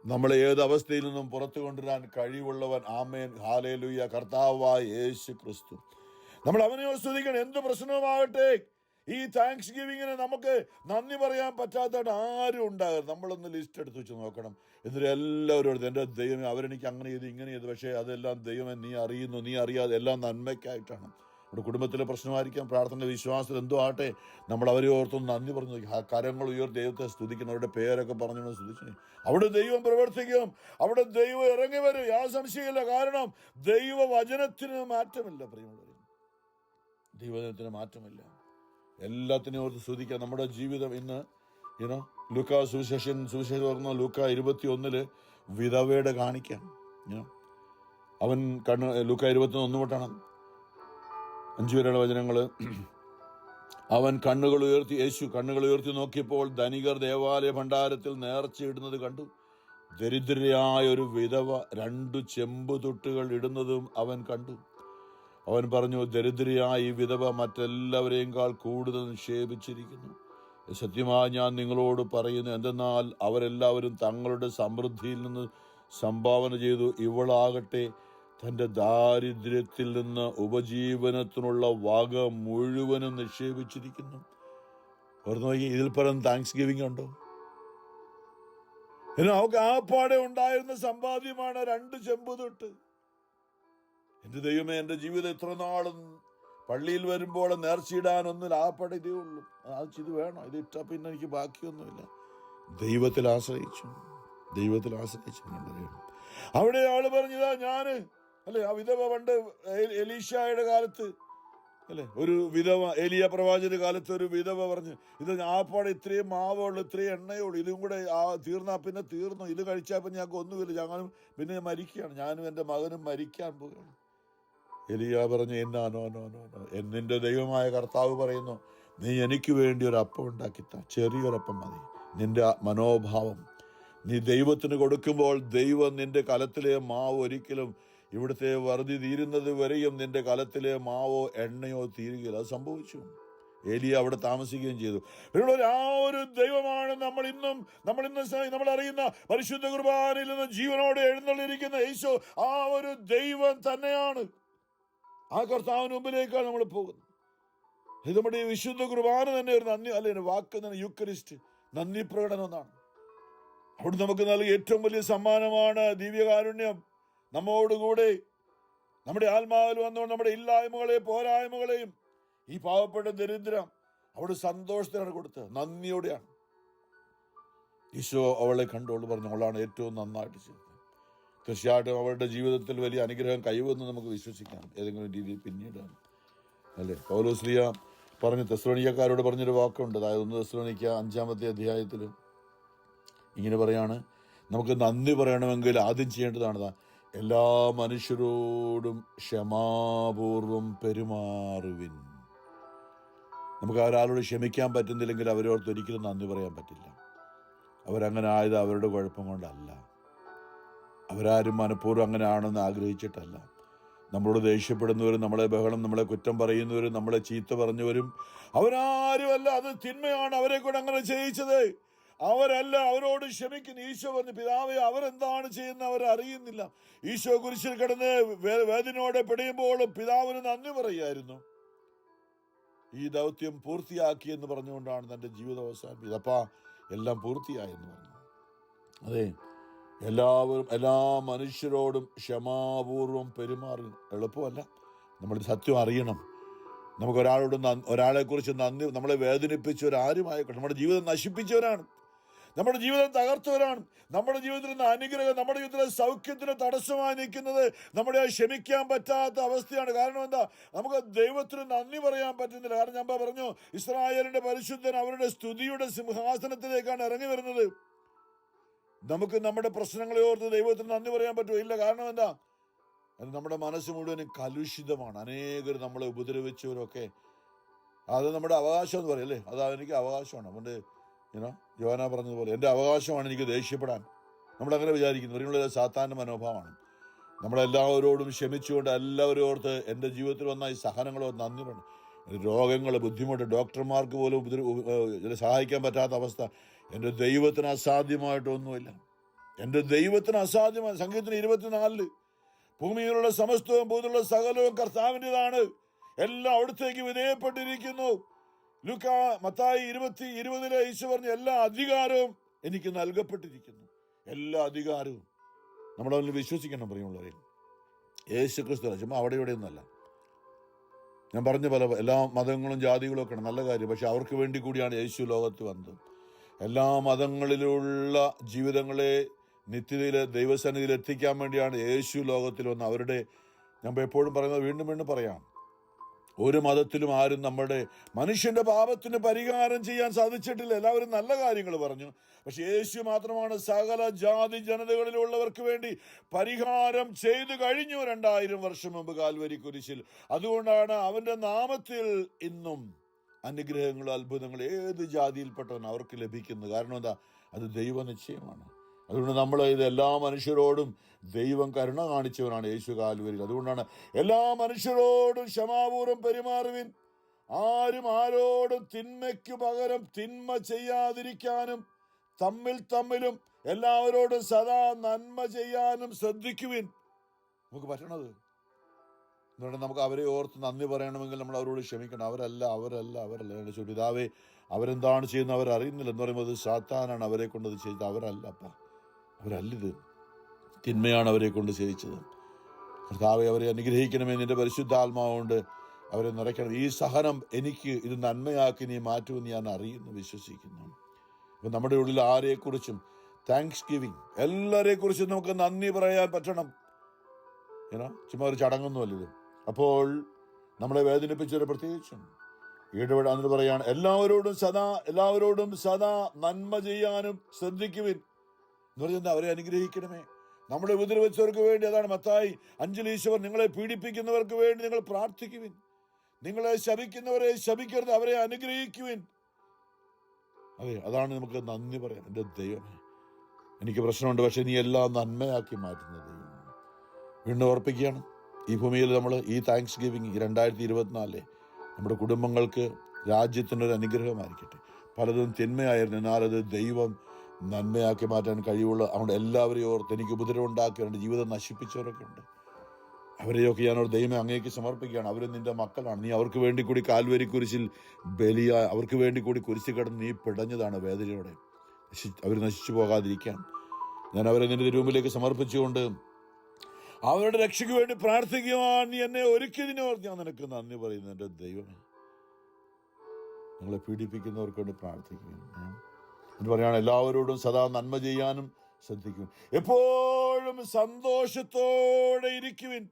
നമ്മളെ ഏത് അവസ്ഥയിൽ നിന്നും പുറത്തു കൊണ്ടുവരാൻ കഴിവുള്ളവൻ. ആമേൻ, ഹല്ലേലൂയ, കർത്താവായ യേശു ക്രിസ്തു. നമ്മൾ അവനെ സ്തുതിക്കണം. എന്ത് പ്രശ്നവുമാകട്ടെ, ഈ താങ്ക്സ് ഗിവിങ്ങിന് നമുക്ക് നന്ദി പറയാൻ പറ്റാത്തതായിട്ട് ആരും ഉണ്ടാകരുത്. നമ്മളൊന്ന് ലിസ്റ്റ് എടുത്ത് വെച്ച് നോക്കണം. എന്നിട്ട് എല്ലാവരും എടുത്ത്, എൻ്റെ ദൈവമേ, അവരെനിക്ക് അങ്ങനെ ചെയ്ത് ഇങ്ങനെ ചെയ്ത്, പക്ഷേ അതെല്ലാം ദൈവമേ നീ അറിയുന്നു, നീ അറിയാതെ എല്ലാം നന്മയ്ക്കായിട്ടാണ്. നമ്മുടെ കുടുംബത്തിലെ പ്രശ്നമായിരിക്കാം, പ്രാർത്ഥന, വിശ്വാസത്തിൽ എന്തോ ആട്ടെ, നമ്മൾ അവരെ ഓർത്തൊന്ന് നന്ദി പറഞ്ഞു നോക്കി. ആ കരങ്ങൾ ഉയർത്തി ദൈവത്തെ സ്തുതിക്കണം. അവരുടെ പേരൊക്കെ പറഞ്ഞു സ്തുതിച്ചു. അവിടെ ദൈവം പ്രവർത്തിക്കും, അവിടെ ദൈവം ഇറങ്ങി വരും, യാതൊരു സംശയമില്ല. കാരണം ദൈവവചനത്തിന് മാറ്റമില്ല. പ്രിയമുള്ളവരെ, ദൈവവചനത്തിന് മാറ്റമില്ല. എല്ലാത്തിനെയും ഓർത്ത് സ്തുതിക്കാം. നമ്മുടെ ജീവിതം ഇന്ന് ലൂക്കാ സുവിശേഷം പറഞ്ഞ ലൂക്കാ 21 വിധവയുടെ കാണിക്കാം. അവൻ ലൂക്കാ 21 തൊട്ടാണ് 5 വരെയുള്ള വചനങ്ങള്. അവൻ യേശു കണ്ണുകൾ ഉയർത്തി നോക്കിയപ്പോൾ ധനികർ ദേവാലയ ഭണ്ഡാരത്തിൽ നേർച്ചയിടുന്നത് കണ്ടു. ദരിദ്രയായ ഒരു വിധവ 2 ചെമ്പുതൊട്ടുകൾ ഇടുന്നതും അവൻ കണ്ടു. അവൻ പറഞ്ഞു, ദരിദ്രയായ ഈ വിധവ മറ്റെല്ലാവരെയും കൂടുതൽ നിക്ഷേപിച്ചിരിക്കുന്നു. സത്യമായി ഞാൻ നിങ്ങളോട് പറയുന്നു, എന്തെന്നാൽ അവരെല്ലാവരും തങ്ങളുടെ സമൃദ്ധിയിൽ നിന്ന് സംഭാവന ചെയ്തു. ഇവളാകട്ടെ തൻ്റെ ദാരിദ്ര്യത്തിൽ നിന്ന് ഉപജീവനത്തിനുള്ള വക മുഴുവനും നിക്ഷേപിച്ചിരിക്കുന്നു. ഇതിൽ പരം താങ്ക്സ് ഗിവിംഗ് ഉണ്ടോ? അവർക്ക് ആപ്പാടെ ഉണ്ടായിരുന്ന സമ്പാദ്യമാണ് 2 ചെമ്പുതൊട്ട്. എന്റെ ദൈവമേ, എന്റെ ജീവിതം ഇത്ര നാളും പള്ളിയിൽ വരുമ്പോൾ നേർച്ചയിടാനൊന്നും ആപ്പാടെ ഇതേ ഉള്ളൂ. ഇത് വേണം, ഇത് ഇട്ടാ പിന്നെ എനിക്ക് ബാക്കിയൊന്നുമില്ല. ദൈവത്തിൽ ആശ്രയിച്ചു. അവിടെ ആള് പറഞ്ഞതാ, ഞാന് ആ വിധവ പണ്ട് എലീഷയുടെ കാലത്ത് ഒരു വിധവ, ഏലിയ പ്രവാചകന്റെ കാലത്ത് ഒരു വിധവ പറഞ്ഞു, ഇത് ആപ്പാടെ ഇത്രയും മാവുള്ളൂ, ഇത്രയും എണ്ണയുള്ളൂ, ഇതും കൂടെ തീർന്നാ പിന്നെ തീർന്നു, ഇത് കഴിച്ചാൽ പിന്നെ ഞങ്ങൾക്ക് ഒന്നുമില്ല, ഞങ്ങളും പിന്നെ മരിക്കുകയാണ്, ഞാനും എൻ്റെ മകനും മരിക്കാൻ പോവുകയാണ്. ഏലിയ പറഞ്ഞു, എന്നാനോ എന്നിന്റെ ദൈവമായ കർത്താവ് പറയുന്നു, നീ എനിക്ക് വേണ്ടി ഒരു അപ്പം ഉണ്ടാക്കിത്താ, ചെറിയൊരപ്പം മതി. നിന്റെ മനോഭാവം നീ ദൈവത്തിന് കൊടുക്കുമ്പോൾ ദൈവം നിന്റെ കലത്തിലെ മാവ് ഒരിക്കലും ഇവിടുത്തെ വറുതി തീരുന്നത് വരെയും നിന്റെ കലത്തിലെ മാവോ എണ്ണയോ തീരുകയില്ല. അത് സംഭവിച്ചു. ഏലിയ അവിടെ താമസിക്കുകയും ചെയ്തു. ആ ഒരു ദൈവമാണ് നമ്മൾ അറിയുന്ന പരിശുദ്ധ കുർബാനയിൽ നിന്ന് ജീവനോടെ എഴുന്നള്ളിരിക്കുന്ന യേശു. ആ ഒരു ദൈവം തന്നെയാണ്. ആ കർത്താവിന് മുമ്പിലേക്കാണ് നമ്മൾ പോകുന്നത്. ഇത് നമ്മുടെ ഈ വിശുദ്ധ കുർബാന തന്നെ ഒരു നന്ദി, അല്ലെ വാക്ക് തന്നെ യൂക്കറിസ്റ്റ്, നന്ദി പ്രകടനം എന്നാണ്. അവിടെ നമുക്ക് നൽകിയ ഏറ്റവും വലിയ സമ്മാനമാണ് ദിവ്യകാരുണ്യം. നമ്മോടുകൂടെ നമ്മുടെ ആത്മാവിൽ വന്നുകൊണ്ട് നമ്മുടെ ഇല്ലായ്മകളെയും പോരായ്മകളെയും ഈ പാവപ്പെട്ട ദരിദ്രം അവിടെ സന്തോഷത്തിനാണ് കൊടുത്തത്, നന്ദിയോടെയാണ്. ഈശോ അവളെ കണ്ടോളൂ പറഞ്ഞു, അവളാണ് ഏറ്റവും നന്നായിട്ട് ചെയ്തത്. തീർച്ചയായിട്ടും അവളുടെ ജീവിതത്തിൽ വലിയ അനുഗ്രഹം കൈവന്ന് നമുക്ക് വിശ്വസിക്കാം, ഏതെങ്കിലും രീതിയിൽ പിന്നീട്, അല്ലേ. പൗലോസ്ലീഹ പറഞ്ഞ് തെസ്സലോനിക്കക്കാരോട് പറഞ്ഞൊരു വാക്കുണ്ട്. അതായത് 1 തെസ്സലോനിക്ക 5-ാമത്തെ അധ്യായത്തിൽ ഇങ്ങനെ പറയാണ്, നമുക്ക് നന്ദി പറയണമെങ്കിൽ ആദ്യം ചെയ്യേണ്ടതാണ് എല്ലാ മനുഷ്യരോടും ക്ഷമാപൂർവം പെരുമാറുവിൻ. നമുക്ക് ഒരാളോട് ക്ഷമിക്കാൻ പറ്റുന്നില്ലെങ്കിൽ അവരോട് ഒരിക്കലും നന്ദി പറയാൻ പറ്റില്ല. അവരങ്ങനെ ആയത് അവരുടെ കുഴപ്പം കൊണ്ടല്ല. അവരാരും മനഃപൂർവ്വം അങ്ങനെ ആണെന്ന് ആഗ്രഹിച്ചിട്ടല്ല. നമ്മളോട് ദേഷ്യപ്പെടുന്നവരും, നമ്മളെ നമ്മളെ കുറ്റം പറയുന്നവരും, നമ്മളെ ചീത്ത പറഞ്ഞവരും അവരാരുമല്ല. അത് തിന്മയാണ് അവരെ കൂടെ അങ്ങനെ ചെയ്യിച്ചത്. അവരല്ല. അവരോട് ക്ഷമിക്കുന്ന ഈശോ പറഞ്ഞു, പിതാവേ, അവരെന്താണ് ചെയ്യുന്നത് അവരറിയുന്നില്ല. ഈശോ കുരിശിൽ കിടന്ന് വേദനയോടെ പിടയുമ്പോഴും പിതാവിന് നന്ദി പറയായിരുന്നു. ഈ ദൗത്യം പൂർത്തിയാക്കി എന്ന് പറഞ്ഞുകൊണ്ടാണ് തൻ്റെ ജീവിതം അവസാനിപ്പിച്ചത്. അപ്പാ, എല്ലാം പൂർത്തിയായെന്ന് പറഞ്ഞു. അതെ, എല്ലാ മനുഷ്യരോടും ക്ഷമാപൂർവം പെരുമാറി. എളുപ്പമല്ല. നമ്മൾ സത്യം അറിയണം. നമുക്ക് ഒരാളെക്കുറിച്ച് നന്ദി, നമ്മളെ വേദനിപ്പിച്ചവരാരുമായിക്കോട്ടെ, നമ്മുടെ ജീവിതം നശിപ്പിച്ചവരാണ്, നമ്മുടെ ജീവിതം തകർത്തവരാണ്, നമ്മുടെ ജീവിതത്തിൽ നിന്ന് അനുഗ്രഹം, നമ്മുടെ ജീവിതത്തിലെ സൗഖ്യത്തിന് തടസ്സമായി നിൽക്കുന്നത് നമ്മുടെ ക്ഷമിക്കാൻ പറ്റാത്ത അവസ്ഥയാണ്. കാരണം എന്താ? നമുക്ക് ദൈവത്തിന് നന്ദി പറയാൻ പറ്റുന്നില്ല. കാരണം ഞാൻ പറഞ്ഞു, ഇസ്രായേലിന്റെ പരിശുദ്ധൻ അവരുടെ സ്തുതിയുടെ സിംഹാസനത്തിലേക്കാണ് ഇറങ്ങി വരുന്നത്. നമുക്ക് നമ്മുടെ പ്രശ്നങ്ങളെ ഓർത്ത് ദൈവത്തിന് നന്ദി പറയാൻ പറ്റുമോ? ഇല്ല. കാരണം എന്താ? അത് നമ്മുടെ മനസ്സ് മുഴുവനും കലുഷിതമാണ്. അനേകർ നമ്മളെ ഉപദ്രവിച്ചവരൊക്കെ, അത് നമ്മുടെ അവകാശം എന്ന് പറയല്ലേ, അതാ എനിക്ക് അവകാശമാണ്. അതുകൊണ്ട് യോഹന്നാ പറഞ്ഞതുപോലെ എൻ്റെ അവകാശമാണ് എനിക്ക് ദേഷ്യപ്പെടാൻ. നമ്മളങ്ങനെ വിചാരിക്കുന്നു. അതിനുള്ള സാത്താൻ്റെ മനോഭാവമാണ്. നമ്മളെല്ലാവരോടും ക്ഷമിച്ചുകൊണ്ട് എല്ലാവരും ഓർത്ത് എൻ്റെ ജീവിതത്തിൽ വന്ന ഈ സഹനങ്ങളോ നന്ദി പറഞ്ഞു. രോഗങ്ങൾ, ബുദ്ധിമുട്ട്, ഡോക്ടർമാർക്ക് പോലും സഹായിക്കാൻ പറ്റാത്ത അവസ്ഥ. എൻ്റെ ദൈവത്തിന് അസാധ്യമായിട്ടൊന്നുമില്ല. എൻ്റെ ദൈവത്തിന് അസാധ്യമായ സംഗീതത്തിന് 24 ഭൂമിയിലുള്ള സമസ്തവും ഭൂമിയിലുള്ള സകലവും കർത്താവിൻ്റെതാണ്. എല്ലാം അവിടത്തേക്ക് വിധേയപ്പെട്ടിരിക്കുന്നു. മത്തായി 20:20 ഈശോ പറഞ്ഞു, എല്ലാ അധികാരവും എനിക്ക് നൽകപ്പെട്ടിരിക്കുന്നു. എല്ലാ അധികാരവും നമ്മളതിൽ വിശ്വസിക്കണം. പ്രിയമുള്ളവരെ, യേശു ക്രിസ്തു ചുമ്മാ അവിടെ ഇവിടെയൊന്നുമല്ല. ഞാൻ പറഞ്ഞ എല്ലാ മതങ്ങളും ജാതികളും ഒക്കെ നല്ല കാര്യം. പക്ഷെ അവർക്ക് വേണ്ടി കൂടിയാണ് യേശു ലോകത്ത് വന്നത്. എല്ലാ മതങ്ങളിലുള്ള ജീവിതങ്ങളെ നിത്യതയിൽ ദൈവസന്നിധിയിൽ എത്തിക്കാൻ വേണ്ടിയാണ് യേശു ലോകത്തിൽ വന്ന്. ഞാൻ എപ്പോഴും പറയുന്നത് വീണ്ടും വീണ്ടും പറയാം, ഒരു മതത്തിലും ആരും നമ്മുടെ മനുഷ്യന്റെ പാപത്തിന് പരിഹാരം ചെയ്യാൻ സാധിച്ചിട്ടില്ല. എല്ലാവരും നല്ല കാര്യങ്ങൾ പറഞ്ഞു. പക്ഷെ യേശു മാത്രമാണ് സകല ജാതി ജനതകളിലുള്ളവർക്ക് വേണ്ടി പരിഹാരം ചെയ്തു കഴിഞ്ഞു 2000 വർഷം മുമ്പ് കാൽവരി കുരിശിൽ. അതുകൊണ്ടാണ് അവന്റെ നാമത്തിൽ ഇന്നും അനുഗ്രഹങ്ങളും അത്ഭുതങ്ങൾ ഏത് ജാതിയിൽപ്പെട്ടവൻ അവർക്ക് ലഭിക്കുന്നത്. കാരണം എന്താ? അത് ദൈവനിശ്ചയമാണ്. അതുകൊണ്ട് നമ്മൾ ഇത് എല്ലാ മനുഷ്യരോടും ദൈവം കരുണ കാണിച്ചവനാണ് യേശു കാൽവരിയിൽ. അതുകൊണ്ടാണ് എല്ലാ മനുഷ്യരോടും ക്ഷമാപൂർവം പെരുമാറുവിൻ, ആരും ആരോടും തിന്മയ്ക്കു പകരം തിന്മ ചെയ്യാതിരിക്കാനും തമ്മിലും എല്ലാവരോടും സദാ നന്മ ചെയ്യാനും ശ്രദ്ധിക്കുവിൻ. നമുക്ക് പറ്റണത് എന്തുകൊണ്ട്? നമുക്ക് അവരെ ഓർത്ത് നന്ദി പറയണമെങ്കിൽ നമ്മൾ അവരോട് ക്ഷമിക്കണം. അവരല്ല പിതാവേ, അവരെന്താണ് ചെയ്യുന്നത് അവരറിയുന്നില്ല എന്ന് പറയുമ്പോൾ അത് സാത്താനാണ് അവരെ കൊണ്ടത് ചെയ്തത്. അവരല്ലിത് തിന്മയാണ് അവരെ കൊണ്ട് ചെയ്യിച്ചത്. കർത്താവെ, അവരെ അനുഗ്രഹിക്കണമേ. നിന്റെ പരിശുദ്ധാത്മാവുകൊണ്ട് അവരെ നിറയ്ക്കണം. ഈ സഹനം എനിക്ക് ഇത് നന്മയാക്കി നീ മാറ്റുമെന്ന് ഞാൻ അറിയുന്നു, വിശ്വസിക്കുന്നു. അപ്പം നമ്മുടെ ഉള്ളിൽ ആരെക്കുറിച്ചും താങ്ക്സ് ഗിവിങ്, എല്ലാവരെക്കുറിച്ചും നമുക്ക് നന്ദി പറയാൻ പറ്റണം. ചുമ്മാ ഒരു ചടങ്ങൊന്നുമല്ല ഇത്. അപ്പോൾ നമ്മളെ വേദനിപ്പിച്ചവരെ പ്രത്യേകിച്ചും എന്നിട്ട് പറയാണ്, എല്ലാവരോടും സദാ നന്മ ചെയ്യാനും ശ്രദ്ധിക്കുവിൻ എന്ന് പറഞ്ഞാൽ അവരെ അനുഗ്രഹിക്കണമേ. നമ്മളെ ഉപദ്രവിച്ചവർക്ക് വേണ്ടി, അതാണ് മത്തായി 5 ഈശോവർ, നിങ്ങളെ പീഡിപ്പിക്കുന്നവർക്ക് വേണ്ടി നിങ്ങൾ പ്രാർത്ഥിക്കുവിൻ, നിങ്ങളെ ശപിക്കുന്നവരെ ശപിക്കരുത്, അവരെ അനുഗ്രഹിക്കുവിൻ. അതെ, അതാണ് നമുക്ക് നന്ദി പറയാൻ. എൻ്റെ ദൈവമേ, എനിക്ക് പ്രശ്നമുണ്ട്, പക്ഷെ നീ എല്ലാം നന്മയാക്കി മാറ്റുന്ന ദൈവം. വീണ്ടും ഓർപ്പിക്കുകയാണ്, ഈ ഭൂമിയിൽ നമ്മൾ ഈ താങ്ക്സ് ഗിവിങ് 2024 നമ്മുടെ കുടുംബങ്ങൾക്ക്, രാജ്യത്തിനൊരു അനുഗ്രഹമായിരിക്കട്ടെ. പലതും തിന്മയായിരുന്നു, എന്നാൽ അത് ദൈവം നന്മയാക്കി മാറ്റാൻ കഴിവുള്ള. അതുകൊണ്ട് എല്ലാവരെയും ഓർത്ത്, എനിക്ക് ഉപദ്രവം ഉണ്ടാക്കി എൻ്റെ ജീവിതം നശിപ്പിച്ചവരൊക്കെ ഉണ്ട്, അവരെയൊക്കെ ഞാനോട് ദൈവമേ അങ്ങേക്ക് സമർപ്പിക്കുകയാണ്. അവരും നിന്റെ മക്കളാണ്. നീ അവർക്ക് വേണ്ടി കൂടി കാൽവരി കുരിശിൽ ബലിയായി, അവർക്ക് വേണ്ടി കൂടി കുരിശിൽ കിടന്ന് നീ പിടഞ്ഞതാണ് വേദനയോടെ. അവർ നശിച്ചു പോകാതിരിക്കാൻ ഞാൻ അവരെ നിന്റെ രൂമിലേക്ക് സമർപ്പിച്ചുകൊണ്ട് അവരുടെ രക്ഷയ്ക്ക് വേണ്ടി പ്രാർത്ഥിക്കുവാൻ നീ എന്നെ ഒരുക്കിയതിനോർത്ത് ഞാൻ നിനക്ക് നന്ദി പറയുന്നു. എൻ്റെ ദൈവമേ, നിങ്ങളെ പീഡിപ്പിക്കുന്നവർക്ക് വേണ്ടി പ്രാർത്ഥിക്കുകയും എന്ന് പറയുകയാണ്, എല്ലാവരോടും സദാ നന്മ ചെയ്യാനും ശ്രദ്ധിക്കുവിൻ, എപ്പോഴും സന്തോഷത്തോടെ ഇരിക്കുവിൻ.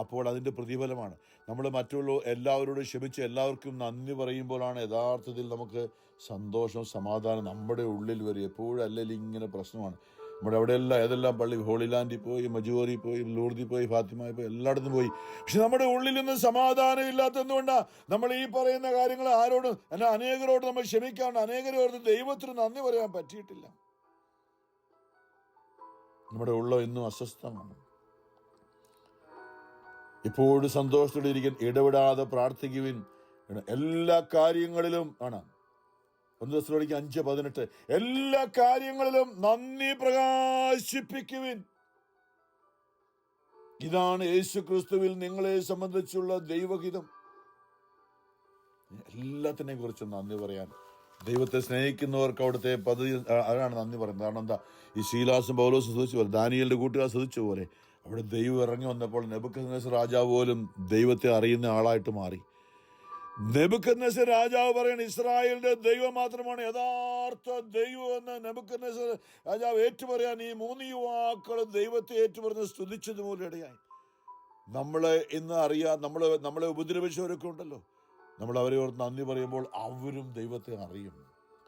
അപ്പോൾ അതിൻ്റെ പ്രതിഫലമാണ് നമ്മൾ മറ്റുള്ള എല്ലാവരോടും ക്ഷമിച്ച് എല്ലാവർക്കും നന്ദി പറയുമ്പോഴാണ് യഥാർത്ഥത്തിൽ നമുക്ക് സന്തോഷം, സമാധാനം നമ്മുടെ ഉള്ളിൽ വരും. എപ്പോഴും അല്ലെങ്കിൽ ഇങ്ങനെ പ്രശ്നമാണ്. നമ്മുടെ അവിടെയെല്ലാം ഏതെല്ലാം പള്ളി, ഹോളി ലാൻഡിൽ പോയി, മജൂറി പോയി, ലൂർദിൽ പോയി, ഫാത്തിമയിൽ പോയി, എല്ലായിടത്തും പോയി. പക്ഷെ നമ്മുടെ ഉള്ളിൽ നിന്ന് സമാധാനം ഇല്ലാത്തതുകൊണ്ടാണ് നമ്മൾ ഈ പറയുന്ന കാര്യങ്ങൾ ആരോടും അനേകരോട് നമ്മൾ ക്ഷമിക്കാണ്ട്, അനേകരോട് ദൈവത്തിന് നന്ദി പറയാൻ പറ്റിയിട്ടില്ല. നമ്മുടെ ഉള്ളം ഇന്നും അസ്വസ്ഥമാണ്. ഇപ്പോഴും സന്തോഷത്തോടെ ഇരിക്കാൻ ഇടപെടാതെ പ്രാർത്ഥിക്കുവിൻ. എല്ലാ കാര്യങ്ങളിലും ആണ് 1 തെസ്സലോനിക്കർ 5:18 എല്ലാ കാര്യങ്ങളിലും നന്ദി പ്രകാശിപ്പിക്കുവിൻ. ഇതാണ് യേശു ക്രിസ്തുവിൽ നിങ്ങളെ സംബന്ധിച്ചുള്ള ദൈവഹിതം. എല്ലാത്തിനെ കുറിച്ചും നന്ദി പറയാൻ, ദൈവത്തെ സ്നേഹിക്കുന്നവർക്ക് അവിടുത്തെ പദ്ധതി അതാണ് നന്ദി പറയുന്നത്. കാരണം എന്താ, ഈ ശീലാസും പൗലോസും ശ്രദ്ധിച്ച പോലെ, ദാനിയേലിന്റെ കൂട്ടുകാർ ശ്രദ്ധിച്ച പോലെ, അവിടെ ദൈവം ഇറങ്ങി വന്നപ്പോൾ നെബൂഖദ്നേസർ രാജാവ് പോലും ദൈവത്തെ അറിയുന്ന ആളായിട്ട് മാറി. നെബൂഖദ്നേസർ രാജാവ് പറയണ ഇസ്രായേലിന്റെ ദൈവം മാത്രമാണ് യഥാർത്ഥ ദൈവം എന്ന് നെബൂഖദ്നേസർ രാജാവ് ഏറ്റുപറയാൻ ഈ 3 യുവാക്കളും ദൈവത്തെ ഏറ്റുപറഞ്ഞ് സ്തുതിച്ചതുപോലെ ഇടയായി. നമ്മളെ ഇന്ന് അറിയാൻ നമ്മളെ ഉപദ്രവിച്ചവരൊക്കെ ഉണ്ടല്ലോ, നമ്മൾ അവരെ ഓർത്ത് നന്ദി പറയുമ്പോൾ അവരും ദൈവത്തെ അറിയും.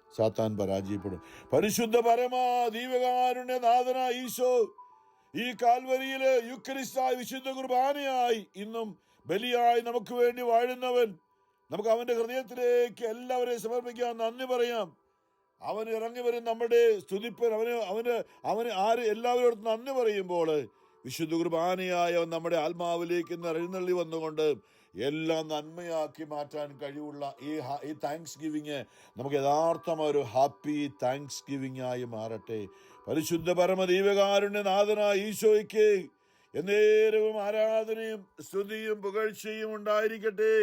സാത്താൻ പരാജയപ്പെടും. പരിശുദ്ധ പരമാ ദൈവകാരുണ്യ നാഥനായ ഈശോ ഈ കാൽവരിയില് യുക്രിസ്തായി വിശുദ്ധ കുർബാനയായി ഇന്നും ബലിയായി നമുക്ക് വേണ്ടി വാഴുന്നവൻ. നമുക്ക് അവന്റെ ഹൃദയത്തിലേക്ക് എല്ലാവരെയും സമർപ്പിക്കാം, നന്ദി പറയാം. അവൻ ഇറങ്ങി വരും നമ്മുടെ സ്തുതിപ്പൻ. അവന് എല്ലാവരോടും നന്ദി പറയുമ്പോൾ വിശുദ്ധ കുർബാനയായ അവൻ നമ്മുടെ ആത്മാവിലേക്ക് എഴുന്നള്ളി വന്നുകൊണ്ട് എല്ലാം നന്മയാക്കി മാറ്റാൻ കഴിവുള്ള ഈ താങ്ക്സ് ഗിവിങ് നമുക്ക് യഥാർത്ഥമായ ഒരു ഹാപ്പി താങ്ക്സ് ഗിവിങ് ആയി മാറട്ടെ. പരിശുദ്ധ പരമദൈവകാരുണ്യ നാഥനായ ഈശോയ്ക്ക് എന്നേരവും ആരാധനയും സ്തുതിയും പുകഴ്ചയും ഉണ്ടായിരിക്കട്ടെ.